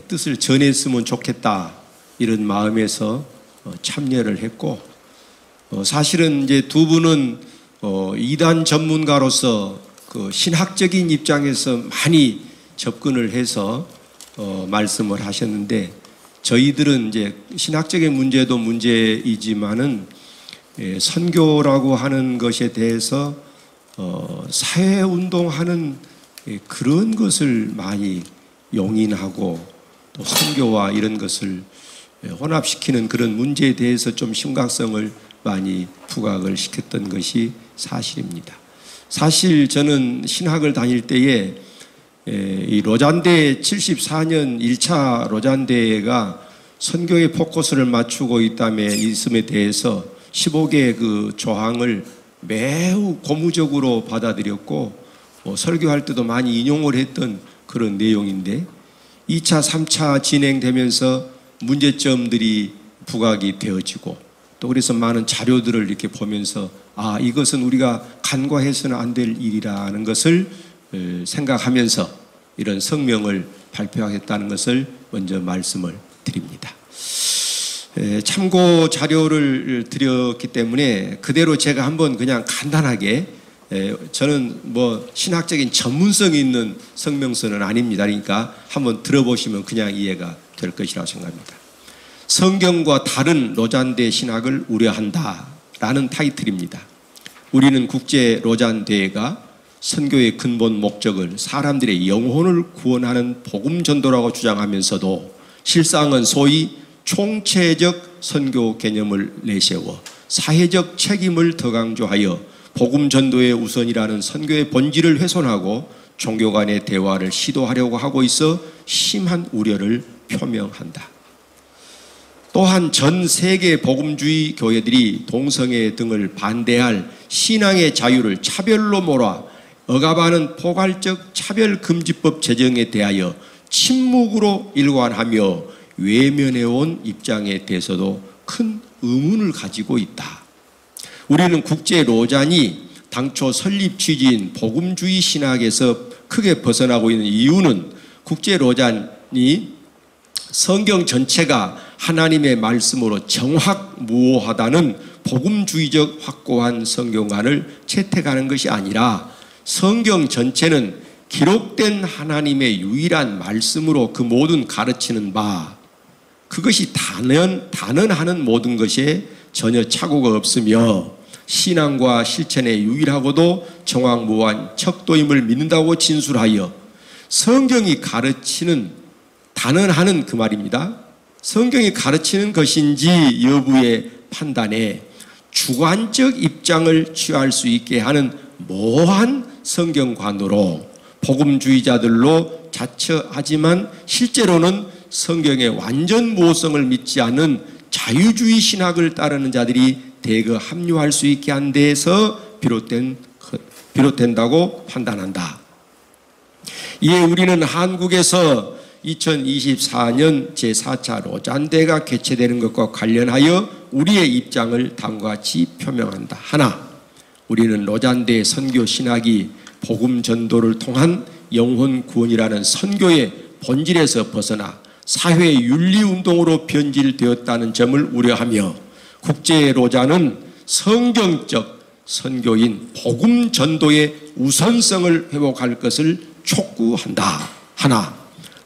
뜻을 전했으면 좋겠다 이런 마음에서 참여를 했고 사실은 이제 두 분은 이단 전문가로서 그 신학적인 입장에서 많이 접근을 해서 말씀을 하셨는데 저희들은 이제 신학적인 문제도 문제이지만은 선교라고 하는 것에 대해서 사회운동하는 그런 것을 많이 용인하고 또 선교와 이런 것을 혼합시키는 그런 문제에 대해서 좀 심각성을 많이 부각을 시켰던 것이 사실입니다. 사실 저는 신학을 다닐 때에 이 로잔대 74년 1차 로잔대회가 선교의 포커스를 맞추고 있음에 대해서 15개의 그 조항을 매우 고무적으로 받아들였고 설교할 때도 많이 인용을 했던 그런 내용인데 2차, 3차 진행되면서 문제점들이 부각이 되어지고 또 그래서 많은 자료들을 이렇게 보면서 이것은 우리가 간과해서는 안 될 일이라는 것을 생각하면서 이런 성명을 발표하겠다는 것을 먼저 말씀을 드립니다. 참고 자료를 드렸기 때문에 그대로 제가 한번 그냥 간단하게 저는 뭐 신학적인 전문성이 있는 성명서는 아닙니다. 그러니까 한번 들어보시면 그냥 이해가 될 것이라고 생각합니다. 성경과 다른 로잔대 신학을 우려한다 라는 타이틀입니다. 우리는 국제 로잔대회가 선교의 근본 목적을 사람들의 영혼을 구원하는 복음 전도라고 주장하면서도 실상은 소위 총체적 선교 개념을 내세워 사회적 책임을 더 강조하여 복음 전도의 우선이라는 선교의 본질을 훼손하고 종교 간의 대화를 시도하려고 하고 있어 심한 우려를 표명한다. 또한 전 세계 복음주의 교회들이 동성애 등을 반대할 신앙의 자유를 차별로 몰아 억압하는 포괄적 차별금지법 제정에 대하여 침묵으로 일관하며 외면해온 입장에 대해서도 큰 의문을 가지고 있다. 우리는 국제 로잔이 당초 설립 취지인 복음주의 신학에서 크게 벗어나고 있는 이유는 국제 로잔이 성경 전체가 하나님의 말씀으로 정확무오하다는 복음주의적 확고한 성경관을 채택하는 것이 아니라 성경 전체는 기록된 하나님의 유일한 말씀으로 그 모든 가르치는 바 그것이 단언하는 모든 것에 전혀 착오가 없으며 신앙과 실천의 유일하고도 정확무오한 척도임을 믿는다고 진술하여 성경이 가르치는 단언하는 그 말입니다. 성경이 가르치는 것인지 여부의 판단에 주관적 입장을 취할 수 있게 하는 모호한 성경관으로 복음주의자들로 자처하지만 실제로는 성경의 완전 모성을 믿지 않는 자유주의 신학을 따르는 자들이 대거 합류할 수 있게 한 데에서 비롯된다고 판단한다. 이에 우리는 한국에서 2024년 제4차 로잔대가 개최되는 것과 관련하여 우리의 입장을 다음과 같이 표명한다. 하나, 우리는 로잔대 선교 신학이 복음 전도를 통한 영혼 구원이라는 선교의 본질에서 벗어나 사회 윤리 운동으로 변질되었다는 점을 우려하며 국제 로잔은 성경적 선교인 복음 전도의 우선성을 회복할 것을 촉구한다. 하나,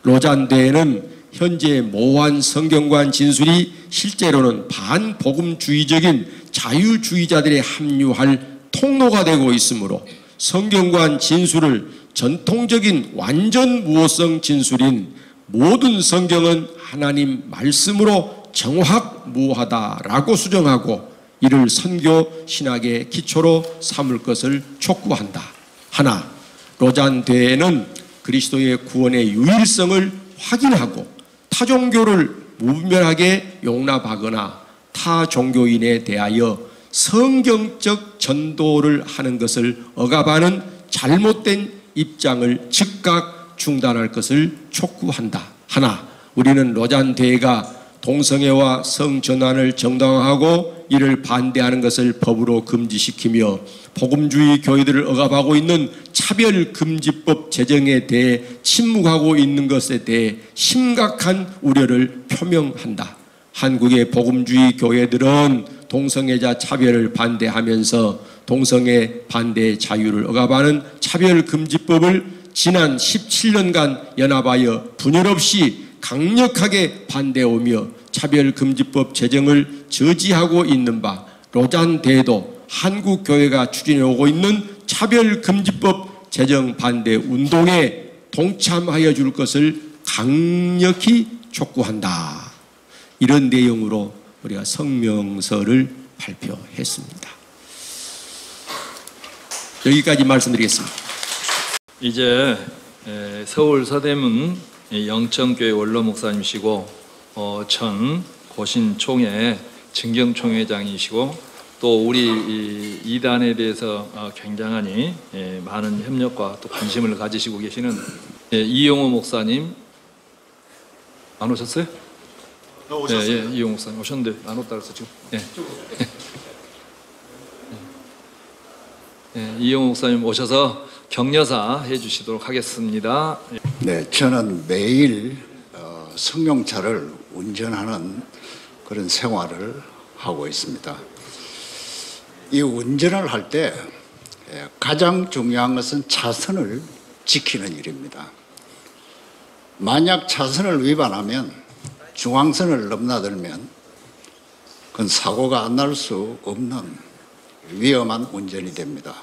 로잔대회는 현재 모호한 성경관 진술이 실제로는 반복음주의적인 자유주의자들의 합류할 통로가 되고 있으므로 성경관 진술을 전통적인 완전 무호성 진술인 모든 성경은 하나님 말씀으로 정확무하다라고 수정하고 이를 선교 신학의 기초로 삼을 것을 촉구한다. 하나, 로잔대회는 그리스도의 구원의 유일성을 확인하고 타 종교를 무분별하게 용납하거나 타 종교인에 대하여 성경적 전도를 하는 것을 억압하는 잘못된 입장을 즉각 중단할 것을 촉구한다. 하나, 우리는 로잔대회가 동성애와 성전환을 정당화하고 이를 반대하는 것을 법으로 금지시키며 복음주의 교회들을 억압하고 있는 차별금지법 제정에 대해 침묵하고 있는 것에 대해 심각한 우려를 표명한다. 한국의 복음주의 교회들은 동성애자 차별을 반대하면서 동성애 반대 자유를 억압하는 차별금지법을 지난 17년간 연합하여 분열 없이 강력하게 반대하며 차별금지법 제정을 저지하고 있는 바 로잔대회도 한국교회가 추진해오고 있는 차별금지법 제정 반대 운동에 동참하여 줄 것을 강력히 촉구한다. 이런 내용으로 우리가 성명서를 발표했습니다. 여기까지 말씀드리겠습니다. 이제 서울 서대문 영천교회 원로 목사님이시고 전 고신총회 증경총회장이시고 또 우리 이단에 대해서 굉장히 많은 협력과 또 관심을 가지시고 계시는 이용호 목사님 안 오셨어요? 오셨어요. 예, 이용호 목사님 오셨는데 안 왔다 그래서 지금. 이용호 목사님 오셔서 격려사 해주시도록 하겠습니다. 네, 저는 매일 승용차를 운전하는 그런 생활을 하고 있습니다. 이 운전을 할 때 가장 중요한 것은 차선을 지키는 일입니다. 만약 차선을 위반하면 중앙선을 넘나들면 그건 사고가 안 날 수 없는 위험한 운전이 됩니다.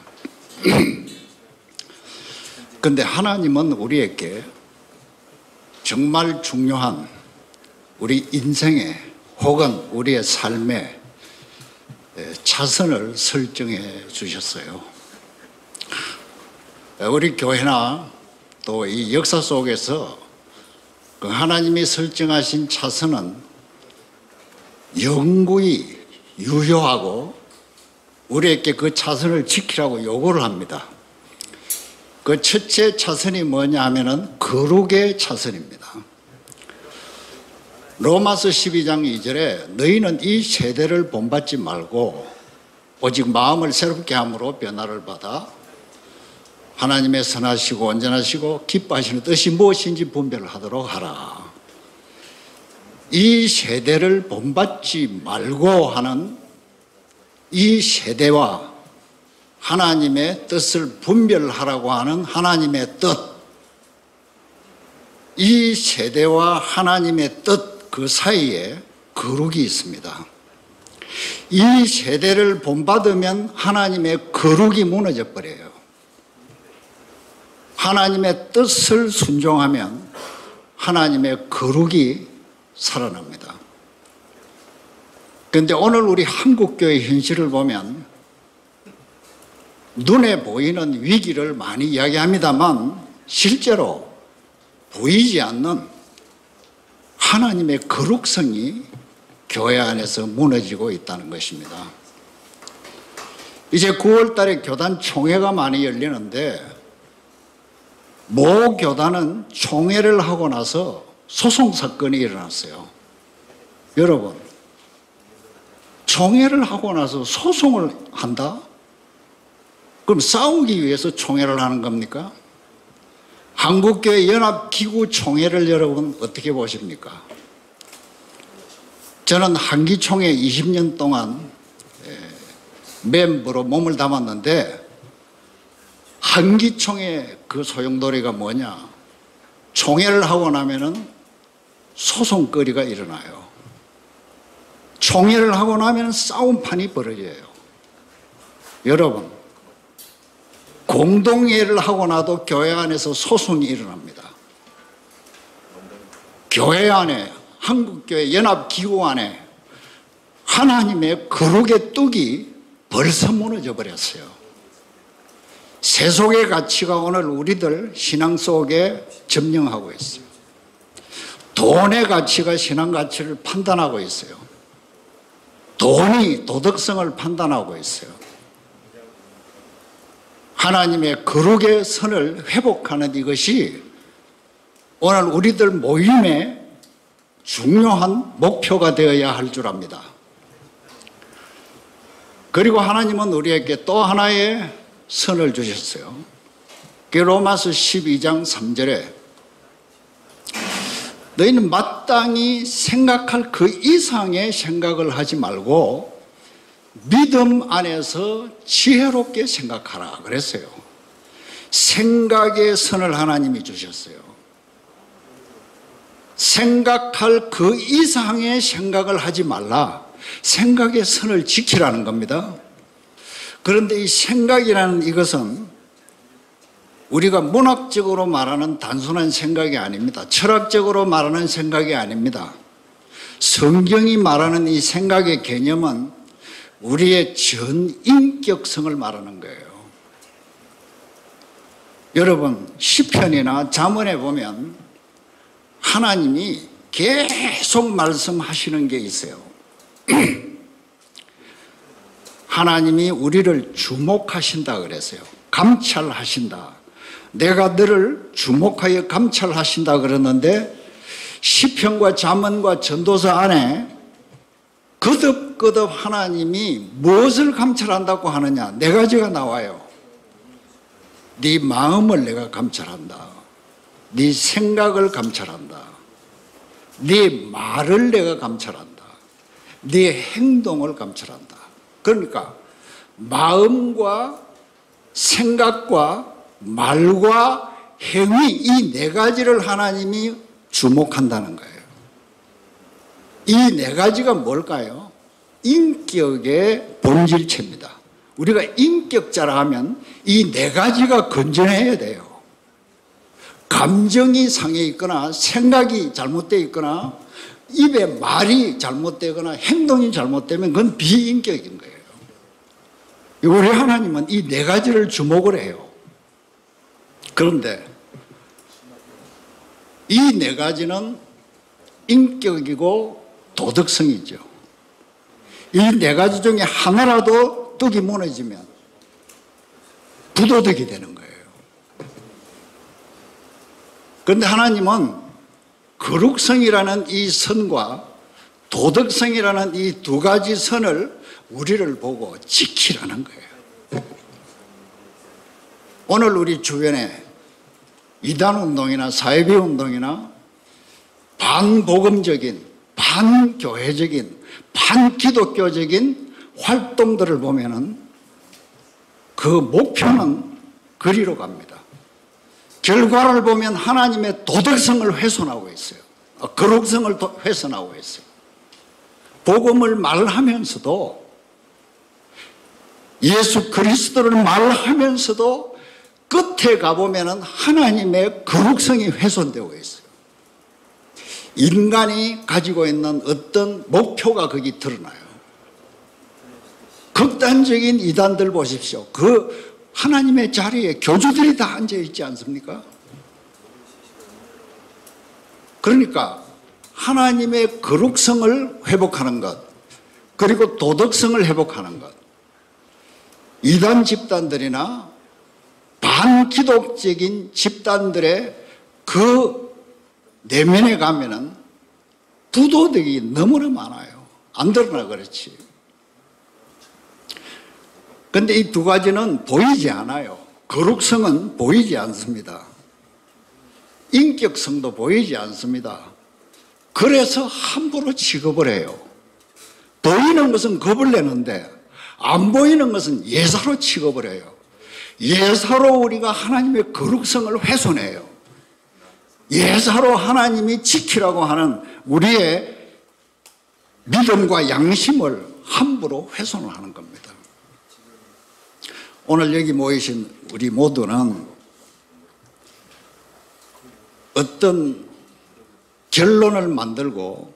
그런데 하나님은 우리에게 정말 중요한 우리 인생에 혹은 우리의 삶에 차선을 설정해 주셨어요. 우리 교회나 또 이 역사 속에서 그 하나님이 설정하신 차선은 영구히 유효하고 우리에게 그 차선을 지키라고 요구를 합니다. 그 첫째 차선이 뭐냐 하면은 거룩의 차선입니다. 로마서 12장 2절에 너희는 이 세대를 본받지 말고 오직 마음을 새롭게 함으로 변화를 받아 하나님의 선하시고 온전하시고 기뻐하시는 뜻이 무엇인지 분별하도록 하라. 이 세대를 본받지 말고 하는 이 세대와 하나님의 뜻을 분별하라고 하는 하나님의 뜻, 이 세대와 하나님의 뜻 그 사이에 거룩이 있습니다. 이 세대를 본받으면 하나님의 거룩이 무너져 버려요. 하나님의 뜻을 순종하면 하나님의 거룩이 살아납니다. 그런데 오늘 우리 한국교회 현실을 보면 눈에 보이는 위기를 많이 이야기합니다만 실제로 보이지 않는 하나님의 거룩성이 교회 안에서 무너지고 있다는 것입니다. 이제 9월 달에 교단 총회가 많이 열리는데 모 교단은 총회를 하고 나서 소송 사건이 일어났어요. 여러분, 총회를 하고 나서 소송을 한다? 그럼 싸우기 위해서 총회를 하는 겁니까? 한국교회 연합기구 총회를 여러분 어떻게 보십니까? 저는 한기총회 20년 동안 멤버로 몸을 담았는데 한기총회 그 소용돌이가 뭐냐? 총회를 하고 나면은 소송거리가 일어나요. 총회를 하고 나면 싸움판이 벌어져요. 여러분, 공동회를 하고 나도 교회 안에서 소송이 일어납니다. 교회 안에, 한국교회 연합기구 안에 하나님의 거룩의 뚝이 벌써 무너져 버렸어요. 세속의 가치가 오늘 우리들 신앙 속에 점령하고 있어요. 돈의 가치가 신앙 가치를 판단하고 있어요. 돈이 도덕성을 판단하고 있어요. 하나님의 거룩의 선을 회복하는 이것이 오늘 우리들 모임의 중요한 목표가 되어야 할 줄 압니다. 그리고 하나님은 우리에게 또 하나의 선을 주셨어요. 로마서 12장 3절에 너희는 마땅히 생각할 그 이상의 생각을 하지 말고 믿음 안에서 지혜롭게 생각하라 그랬어요. 생각의 선을 하나님이 주셨어요. 생각할 그 이상의 생각을 하지 말라. 생각의 선을 지키라는 겁니다. 그런데 이 생각이라는 이것은 우리가 문학적으로 말하는 단순한 생각이 아닙니다. 철학적으로 말하는 생각이 아닙니다. 성경이 말하는 이 생각의 개념은 우리의 전 인격성을 말하는 거예요. 여러분, 시편이나 잠언에 보면 하나님이 계속 말씀하시는 게 있어요. 하나님이 우리를 주목하신다 그랬어요. 감찰하신다. 내가 너를 주목하여 감찰하신다 그러는데 시편과 잠언과 전도서 안에 거듭거듭 하나님이 무엇을 감찰한다고 하느냐? 네 가지가 나와요. 네 마음을 내가 감찰한다. 네 생각을 감찰한다. 네 말을 내가 감찰한다. 네 행동을 감찰한다. 그러니까 마음과 생각과 말과 행위 이 네 가지를 하나님이 주목한다는 거예요. 이 네 가지가 뭘까요? 인격의 본질체입니다. 우리가 인격자라 하면 이 네 가지가 건전해야 돼요. 감정이 상해 있거나 생각이 잘못되어 있거나 입에 말이 잘못되거나 행동이 잘못되면 그건 비인격인 거예요. 우리 하나님은 이 네 가지를 주목을 해요. 그런데 이 네 가지는 인격이고 도덕성이죠. 이 네 가지 중에 하나라도 뚝이 무너지면 부도덕이 되는 거예요. 그런데 하나님은 거룩성이라는 이 선과 도덕성이라는 이 두 가지 선을 우리를 보고 지키라는 거예요. 오늘 우리 주변에 이단운동이나 사회비운동이나 반복음적인, 반교회적인, 반기독교적인 활동들을 보면은 그 목표는 그리로 갑니다. 결과를 보면 하나님의 도덕성을 훼손하고 있어요. 거룩성을 훼손하고 있어요. 복음을 말하면서도 예수 그리스도를 말하면서도 끝에 가보면 하나님의 거룩성이 훼손되고 있어요. 인간이 가지고 있는 어떤 목표가 거기 드러나요. 극단적인 이단들 보십시오. 그 하나님의 자리에 교주들이 다 앉아 있지 않습니까? 그러니까 하나님의 거룩성을 회복하는 것, 그리고 도덕성을 회복하는 것, 이단 집단들이나 반기독적인 집단들의 그 내면에 가면은 부도덕이 너무나 많아요. 안 드러나 그렇지. 그런데 이 두 가지는 보이지 않아요. 거룩성은 보이지 않습니다. 인격성도 보이지 않습니다. 그래서 함부로 취급을 해요. 보이는 것은 겁을 내는데 안 보이는 것은 예사로 취급을 해요. 예사로 우리가 하나님의 거룩성을 훼손해요. 예사로 하나님이 지키라고 하는 우리의 믿음과 양심을 함부로 훼손을 하는 겁니다. 오늘 여기 모이신 우리 모두는 어떤 결론을 만들고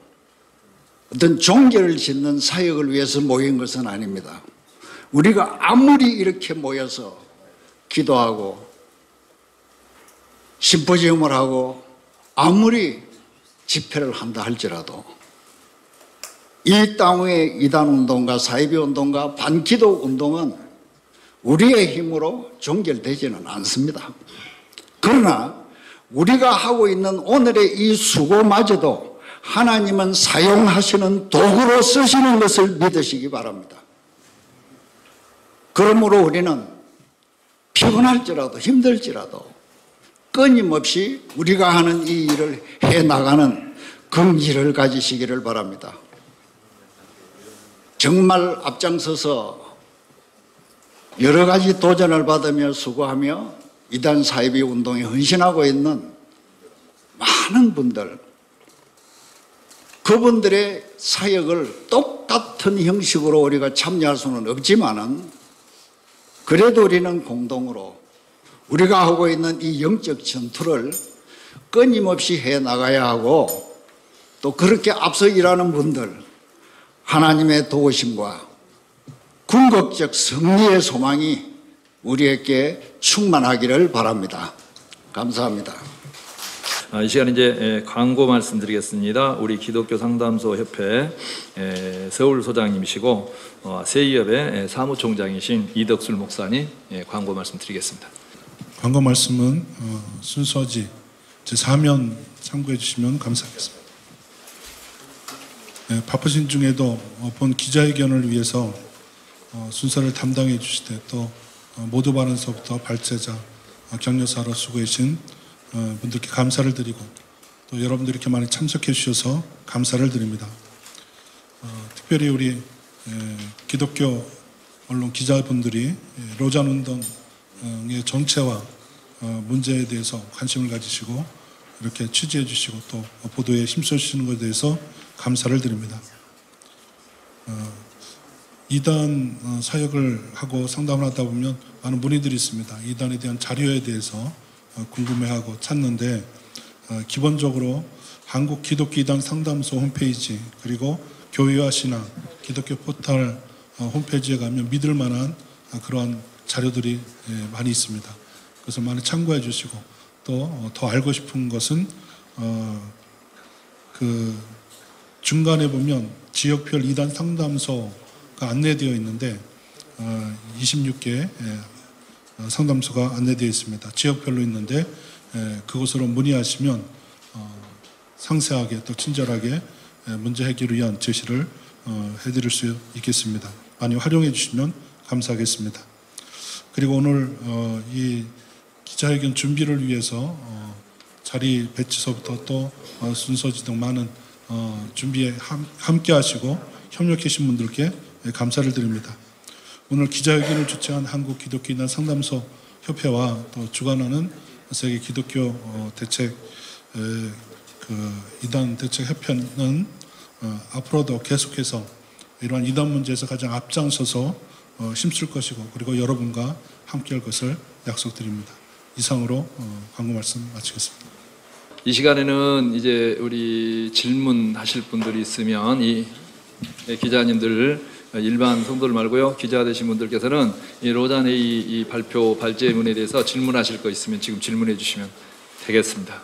어떤 종교를 짓는 사역을 위해서 모인 것은 아닙니다. 우리가 아무리 이렇게 모여서 기도하고 심포지움을 하고 아무리 집회를 한다 할지라도 이 땅의 이단운동과 사이비운동과 반기독운동은 우리의 힘으로 종결되지는 않습니다. 그러나 우리가 하고 있는 오늘의 이 수고마저도 하나님은 사용하시는 도구로 쓰시는 것을 믿으시기 바랍니다. 그러므로 우리는 피곤할지라도 힘들지라도 끊임없이 우리가 하는 이 일을 해나가는 긍지를 가지시기를 바랍니다. 정말 앞장서서 여러 가지 도전을 받으며 수고하며 이단 사이비 운동에 헌신하고 있는 많은 분들, 그분들의 사역을 똑같은 형식으로 우리가 참여할 수는 없지만은 그래도 우리는 공동으로 우리가 하고 있는 이 영적 전투를 끊임없이 해나가야 하고 또 그렇게 앞서 일하는 분들 하나님의 도우심과 궁극적 승리의 소망이 우리에게 충만하기를 바랍니다. 감사합니다. 이 시간 이제 광고 말씀드리겠습니다. 우리 기독교 상담소 협회 서울 소장님이시고 세이협의 사무총장이신 이덕술 목사님 광고 말씀드리겠습니다. 광고 말씀은 순서지 제4면 참고해 주시면 감사하겠습니다. 바쁘신 중에도 본 기자회견을 위해서 순서를 담당해 주시되 또 모두 발언서부터 발제자, 격려사로 수고해 주신 분들께 감사를 드리고 또 여러분들이 이렇게 많이 참석해 주셔서 감사를 드립니다. 특별히 우리 기독교 언론 기자분들이 로잔 운동의 정체와 문제에 대해서 관심을 가지시고 이렇게 취재해 주시고 또 보도에 힘써 주시는 것에 대해서 감사를 드립니다. 이단 사역을 하고 상담을 하다 보면 많은 문의들이 있습니다. 이단에 대한 자료에 대해서 궁금해하고 찾는데 기본적으로 한국 기독교 이단 상담소 홈페이지 그리고 교회와 신앙 기독교 포털 홈페이지에 가면 믿을 만한 그러한 자료들이 많이 있습니다. 그래서 많이 참고해 주시고 또 더 알고 싶은 것은 그 중간에 보면 지역별 이단 상담소가 안내되어 있는데 26개 상담소가 안내되어 있습니다. 지역별로 있는데 그곳으로 문의하시면 상세하게 또 친절하게 문제 해결을 위한 제시를 해드릴 수 있겠습니다. 많이 활용해 주시면 감사하겠습니다. 그리고 오늘 이 기자회견 준비를 위해서 자리 배치서부터 또 순서지 등 많은 준비에 함께 하시고 협력해 주신 분들께 감사를 드립니다. 오늘 기자회견을 주최한 한국 기독교 이단 상담소 협회와 또 주관하는 세계 기독교 대책 이단 대책 협회는 앞으로도 계속해서 이러한 이단 문제에서 가장 앞장서서 힘쓸 것이고 그리고 여러분과 함께할 것을 약속드립니다. 이상으로 광고 말씀 마치겠습니다. 이 시간에는 이제 우리 질문하실 분들이 있으면 이 기자님들 일반 성도들 말고요. 기자가 되신 분들께서는 이 로잔의 이 발표 발제문에 대해서 질문하실 거 있으면 지금 질문해 주시면 되겠습니다.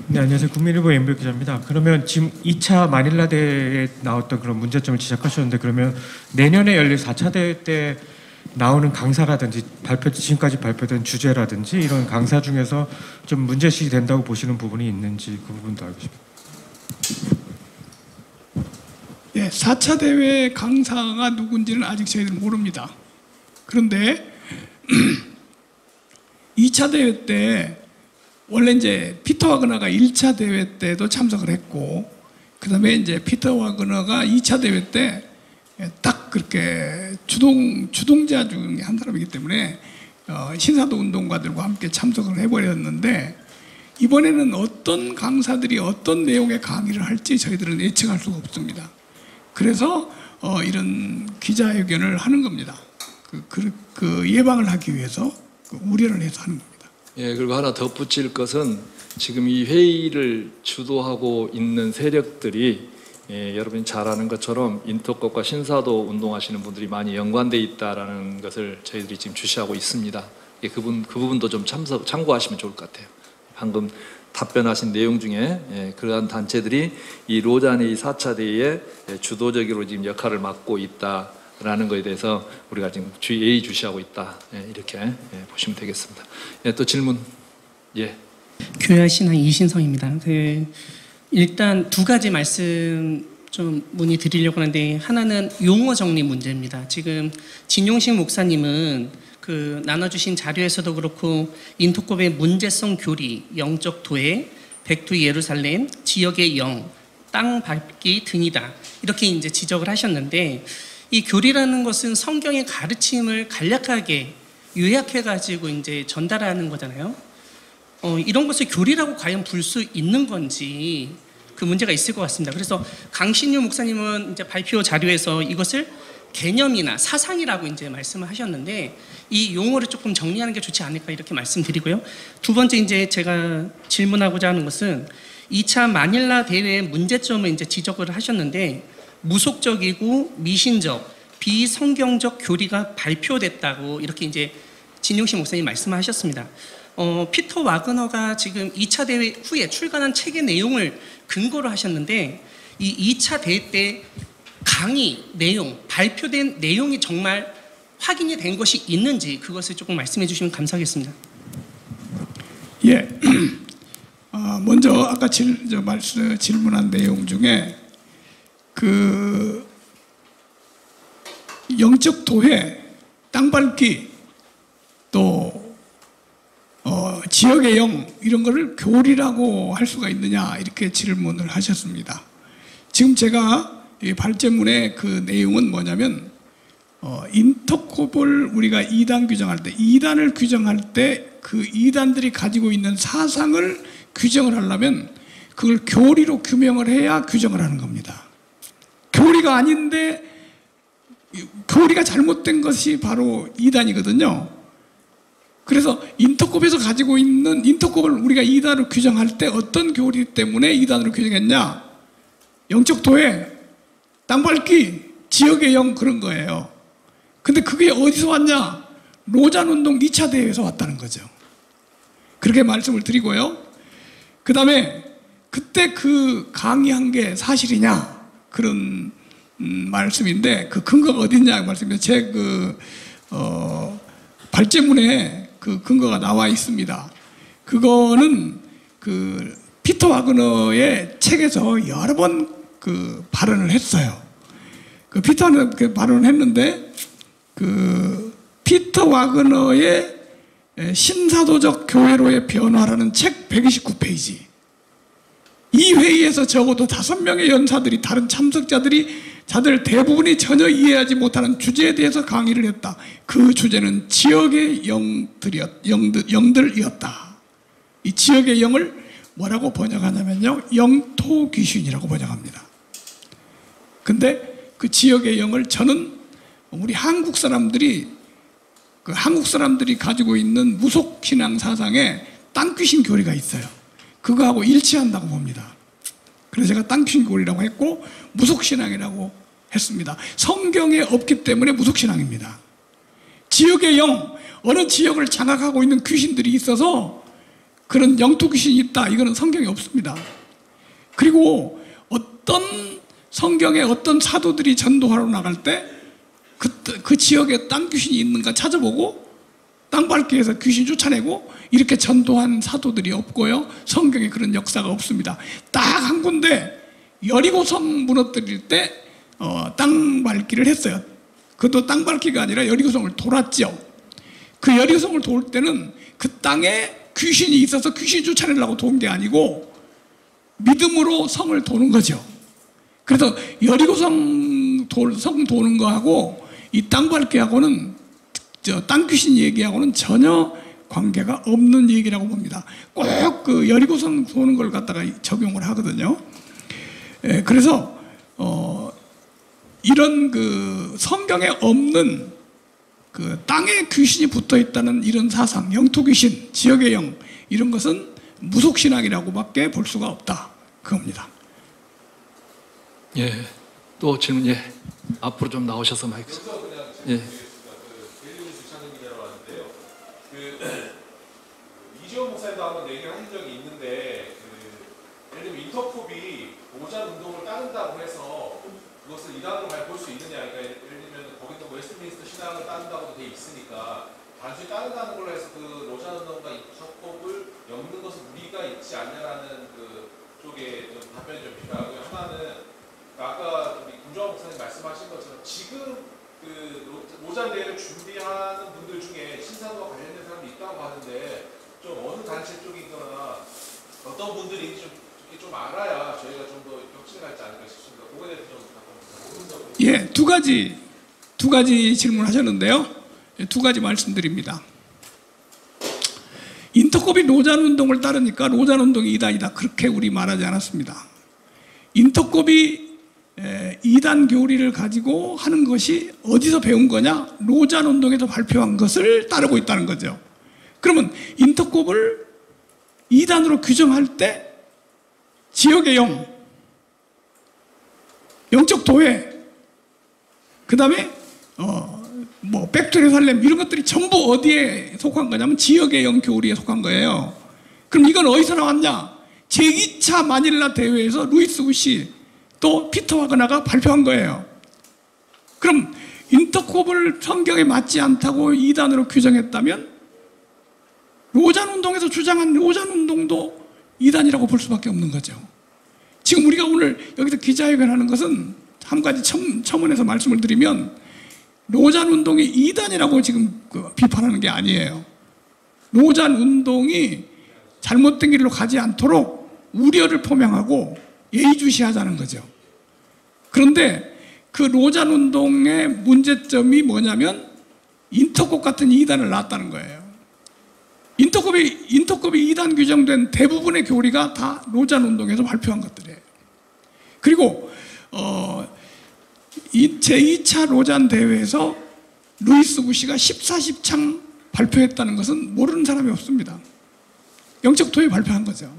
네, 안녕하세요. 국민일보 엠블 기자입니다. 그러면 지금 2차 마닐라 대회에 나왔던 그런 문제점을 지적하셨는데, 그러면 내년에 열릴 4차 대회 때 나오는 강사라든지 지금까지 발표된 주제라든지 이런 강사 중에서 좀 문제식이 된다고 보시는 부분이 있는지 그 부분도 알고 싶습니다. 예, 4차 대회 강사가 누군지는 아직 저희들은 모릅니다. 그런데 2차 대회 때 원래 이제 피터 와그너가 1차 대회 때도 참석을 했고, 그 다음에 이제 피터 와그너가 2차 대회 때 딱 그렇게 주동자 중에 한 사람이기 때문에 신사도 운동가들과 함께 참석을 해버렸는데, 이번에는 어떤 강사들이 어떤 내용의 강의를 할지 저희들은 예측할 수가 없습니다. 그래서 이런 기자회견을 하는 겁니다. 그 예방을 하기 위해서 우려를 해서 하는 겁니다. 예, 그리고 하나 덧붙일 것은 지금 이 회의를 주도하고 있는 세력들이 여러분이 잘 아는 것처럼 인터컵과 신사도 운동하시는 분들이 많이 연관돼 있다라는 것을 저희들이 지금 주시하고 있습니다. 예, 그 부분도 좀 참고하시면 좋을 것 같아요. 방금 답변하신 내용 중에 그러한 단체들이 이 로잔의 4차 대회에 주도적으로 지금 역할을 맡고 있다라는 것에 대해서 우리가 지금 예의주시하고 있다, 이렇게 보시면 되겠습니다. 또 질문. 예. 교회 신앙 이신성입니다. 일단 두 가지 말씀 좀 문의드리려고 하는데, 하나는 용어 정리 문제입니다. 지금 진용식 목사님은 그 나눠주신 자료에서도 그렇고 인터컵의 문제성 교리, 영적 도회, 백투 예루살렘, 지역의 영, 땅 밟기 등이다, 이렇게 이제 지적을 하셨는데, 이 교리라는 것은 성경의 가르침을 간략하게 요약해가지고 이제 전달하는 거잖아요. 이런 것을 교리라고 과연 볼 수 있는 건지 그 문제가 있을 것 같습니다. 그래서 강신유 목사님은 이제 발표 자료에서 이것을 개념이나 사상이라고 이제 말씀을 하셨는데, 이 용어를 조금 정리하는 게 좋지 않을까 이렇게 말씀드리고요. 두 번째 이제 제가 질문하고자 하는 것은 2차 마닐라 대회의 문제점을 이제 지적을 하셨는데, 무속적이고 미신적, 비성경적 교리가 발표됐다고 이렇게 이제 진용식 목사님 말씀하셨습니다. 피터 와그너가 지금 2차 대회 후에 출간한 책의 내용을 근거로 하셨는데, 이 2차 대회 때 강의 내용, 발표된 내용이 정말 확인이 된 것이 있는지 그것을 조금 말씀해 주시면 감사하겠습니다. 예, 먼저 아까 질문한 내용 중에 그 영적 도회, 땅밟기, 또 지역의 영, 이런 거를 교리라고 할 수가 있느냐 이렇게 질문을 하셨습니다. 지금 제가 이 발제문의 그 내용은 뭐냐면, 인터컵을 우리가 2단 규정할 때, 2단을 규정할 때 그 2단들이 가지고 있는 사상을 규정을 하려면 그걸 교리로 규명을 해야 규정을 하는 겁니다. 교리가 아닌데, 교리가 잘못된 것이 바로 2단이거든요. 그래서 인터컵에서 가지고 있는, 인터컵을 우리가 2단으로 규정할 때 어떤 교리 때문에 2단으로 규정했냐? 영적 도회, 땅밟기, 지역의 영, 그런 거예요. 근데 그게 어디서 왔냐? 로잔 운동 2차 대회에서 왔다는 거죠. 그렇게 말씀을 드리고요. 그 다음에 그때 그 강의한 게 사실이냐? 그런 말씀인데, 그 근거가 어딨냐? 말씀인데, 제 발제문에 그 근거가 나와 있습니다. 그거는 그 피터 와그너의 책에서 여러 번 그 발언을 했어요. 그 피터 와그너 그 발언을 했는데, 그 피터 와그너의 신사도적 교회로의 변화라는 책 129페이지. 이 회의에서 적어도 5명의 연사들이, 다른 참석자들이 자들 대부분이 전혀 이해하지 못하는 주제에 대해서 강의를 했다. 그 주제는 지역의 영들이었다. 이 지역의 영을 뭐라고 번역하냐면요, 영토 귀신이라고 번역합니다. 근데 그 지역의 영을 저는 우리 한국 사람들이 가지고 있는 무속 신앙 사상에 땅귀신 교리가 있어요. 그거하고 일치한다고 봅니다. 그래서 제가 땅귀신 교리라고 했고, 무속 신앙이라고 했습니다. 성경에 없기 때문에 무속신앙입니다. 지역의 영, 어느 지역을 장악하고 있는 귀신들이 있어서 그런 영토 귀신이 있다, 이거는 성경에 없습니다. 그리고 어떤 성경에 어떤 사도들이 전도하러 나갈 때 그 지역에 땅 귀신이 있는가 찾아보고 땅 밟기 위해서 귀신 쫓아내고 이렇게 전도한 사도들이 없고요, 성경에 그런 역사가 없습니다. 딱 한 군데 여리고성 무너뜨릴 때 땅 밟기를 했어요. 그것도 땅 밟기가 아니라 여리고성을 돌았죠. 그 여리고성을 돌 때는 그 땅에 귀신이 있어서 귀신 쫓아내려고 도는 게 아니고 믿음으로 성을 도는 거죠. 그래서 여리고성 성 도는 거하고 이 땅 밟기하고는 땅 귀신 얘기하고는 전혀 관계가 없는 얘기라고 봅니다. 꼭 그 여리고성 도는 걸 갖다가 적용을 하거든요. 그래서 이런 그 성경에 없는 그 땅에 귀신이 붙어 있다는 이런 사상, 영토 귀신, 지역의 영, 이런 것은 무속신앙이라고밖에 볼 수가 없다, 그겁니다. 예, 또 질문. 예, 앞으로 좀 나오셔서 마이크. 예. 이재용 목사님도 한번 얘기를 하신 적이 있는데, 예를 들면 인터콥이 오잔 운동을 따른다고 해서 그것을 이단으로 볼 수 있느냐. 그러니까 예를 들면 거기도 웨스트민스터 신앙을 따른다고도 돼 있으니까 단순히 따른다는 걸로 해서 그 로잔 운동과 인터콥을 엮는 것은 무리가 있지 않냐라는 그 쪽에 좀 답변이 좀 필요하고요. 하나는 아까 우리 김종환 목사님 말씀하신 것처럼 지금 그 로잔 대회를 준비하는 분들 중에 신사도와 관련된 사람이 있다고 하는데 좀 어느 단체 쪽이거나 어떤 분들이 좀 알아야 저희가 좀 더 격치가 있지 않을까 싶습니다. 그거에 대해서 좀 답변. 예, 두 가지 질문하셨는데요. 두 가지 말씀드립니다. 인터콥이 로잔 운동을 따르니까 로잔 운동이 이단이다, 그렇게 우리 말하지 않았습니다. 인터콥이 이단 교리를 가지고 하는 것이 어디서 배운 거냐? 로잔 운동에서 발표한 것을 따르고 있다는 거죠. 그러면 인터콥을 이단으로 규정할 때 지역의 영, 영적 도회, 그 다음에 뭐 백투예루살렘, 이런 것들이 전부 어디에 속한 거냐면 지역의 영 교리에 속한 거예요. 그럼 이건 어디서 나왔냐? 제2차 마닐라 대회에서 루이스 우시 또 피터 와그나가 발표한 거예요. 그럼 인터콥을 성경에 맞지 않다고 이단으로 규정했다면 로잔 운동에서 주장한 로잔 운동도 이단이라고 볼 수밖에 없는 거죠. 지금 우리가 오늘 여기서 기자회견하는 것은 한 가지 첨언해서 말씀을 드리면, 로잔 운동이 이단이라고 지금 비판하는 게 아니에요. 로잔 운동이 잘못된 길로 가지 않도록 우려를 표명하고 예의주시하자는 거죠. 그런데 그 로잔 운동의 문제점이 뭐냐면 인터콥 같은 이단을 낳았다는 거예요. 인터콥이 이단 규정된 대부분의 교리가 다 로잔 운동에서 발표한 것들이에요. 그리고 제2차 로잔 대회에서 루이스 우시가 14십창 발표했다는 것은 모르는 사람이 없습니다. 영적 도회 발표한 거죠.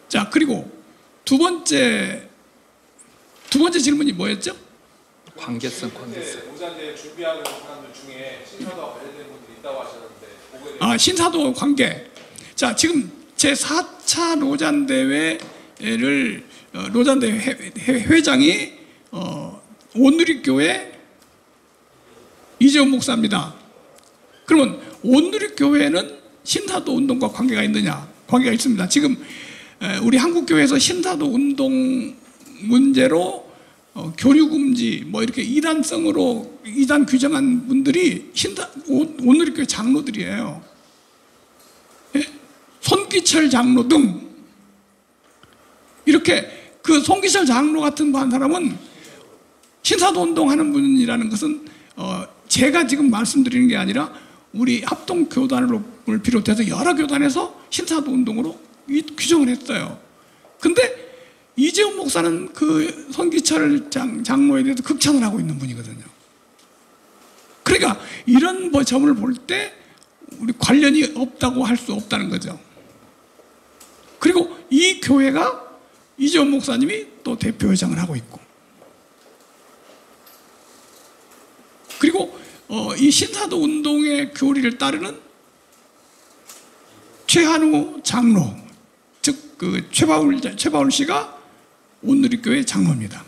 자, 그리고 두 번째 질문이 뭐였죠? 관계성. 로잔 대회 준비하는 사람들 중에 신사도와 관련된 분들이 있다고 하셨는데, 신사도 관계. 자, 지금 제4차 로잔 대회를 로잔 대회 회장이 온누리교회 이재훈 목사입니다. 그러면 온누리교회는 신사도 운동과 관계가 있느냐? 관계가 있습니다. 지금 우리 한국교회에서 신사도 운동 문제로 교류금지 뭐 이렇게 이단성으로 이단 규정한 분들이 온누리교회 장로들이에요. 예? 손기철 장로 등 이렇게 그 손기철 장로 같은 사람은 신사도 운동하는 분이라는 것은 제가 지금 말씀드리는 게 아니라 우리 합동교단을 비롯해서 여러 교단에서 신사도 운동으로 규정을 했어요. 근데 이재훈 목사는 그 손기철 장로에 대해서 극찬을 하고 있는 분이거든요. 그러니까 이런 점을 볼 때 우리 관련이 없다고 할 수 없다는 거죠. 그리고 이 교회가 이재훈 목사님이 또 대표회장을 하고 있고, 그리고 이 신사도 운동의 교리를 따르는 최한우 장로, 즉 그 최바울 씨가 온누리교회 장로입니다.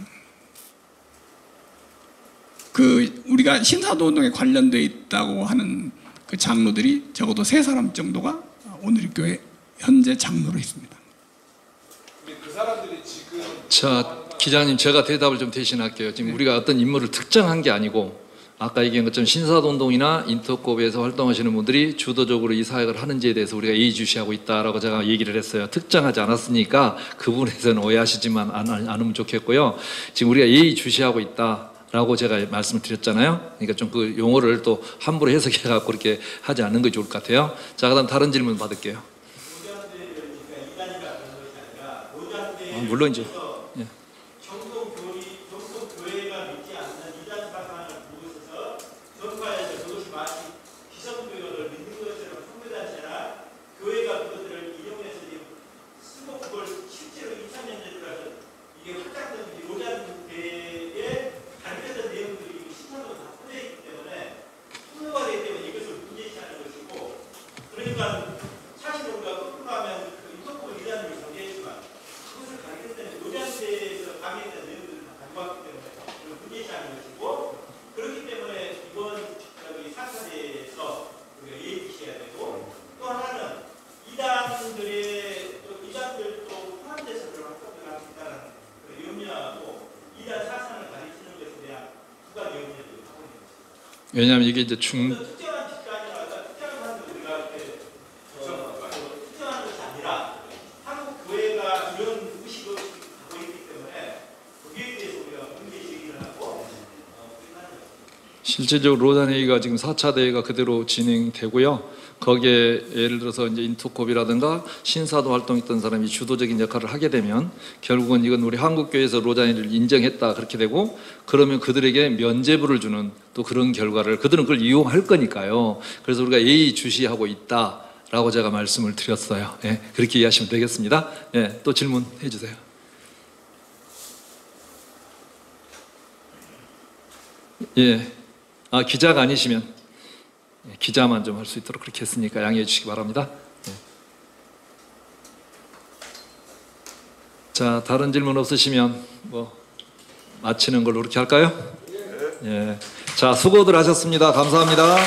그 우리가 신사도 운동에 관련돼 있다고 하는 그 장로들이 적어도 3사람 정도가 온누리교회 현재 장로로 있습니다. 그 사람들이 지금 자, 기자님 제가 대답을 좀 대신할게요. 지금 우리가 어떤 인물을 특정한 게 아니고 아까 얘기한 것처럼 신사도운동이나 인터콥에서 활동하시는 분들이 주도적으로 이 사역을 하는지에 대해서 우리가 예의주시하고 있다라고 제가 얘기를 했어요. 특정하지 않았으니까 그 부분에서는 오해하시지만 않으면 좋겠고요. 지금 우리가 예의주시하고 있다라고 제가 말씀을 드렸잖아요. 그러니까 좀 그 용어를 또 함부로 해석해갖고 그렇게 하지 않는 게 좋을 것 같아요. 자, 그다음 다른 질문 받을게요. 물론이죠. 예. 왜냐하면 이게 이제 실제적으로 로잔회의가 지금 4차 대회가 그대로 진행되고요. 거기에 예를 들어서 이제 인터콥이라든가 신사도 활동했던 사람이 주도적인 역할을 하게 되면 결국은 이건 우리 한국교회에서 로잔회의를 인정했다 그렇게 되고, 그러면 그들에게 면죄부를 주는 또 그런 결과를 그들은 그걸 이용할 거니까요. 그래서 우리가 예의주시하고 있다라고 제가 말씀을 드렸어요. 예, 그렇게 이해하시면 되겠습니다. 예, 또 질문해 주세요. 예. 기자가 아니시면 기자만 좀 할 수 있도록 그렇게 했으니까 양해해 주시기 바랍니다. 네. 자, 다른 질문 없으시면 마치는 걸로 그렇게 할까요? 예. 자, 수고들 하셨습니다. 감사합니다.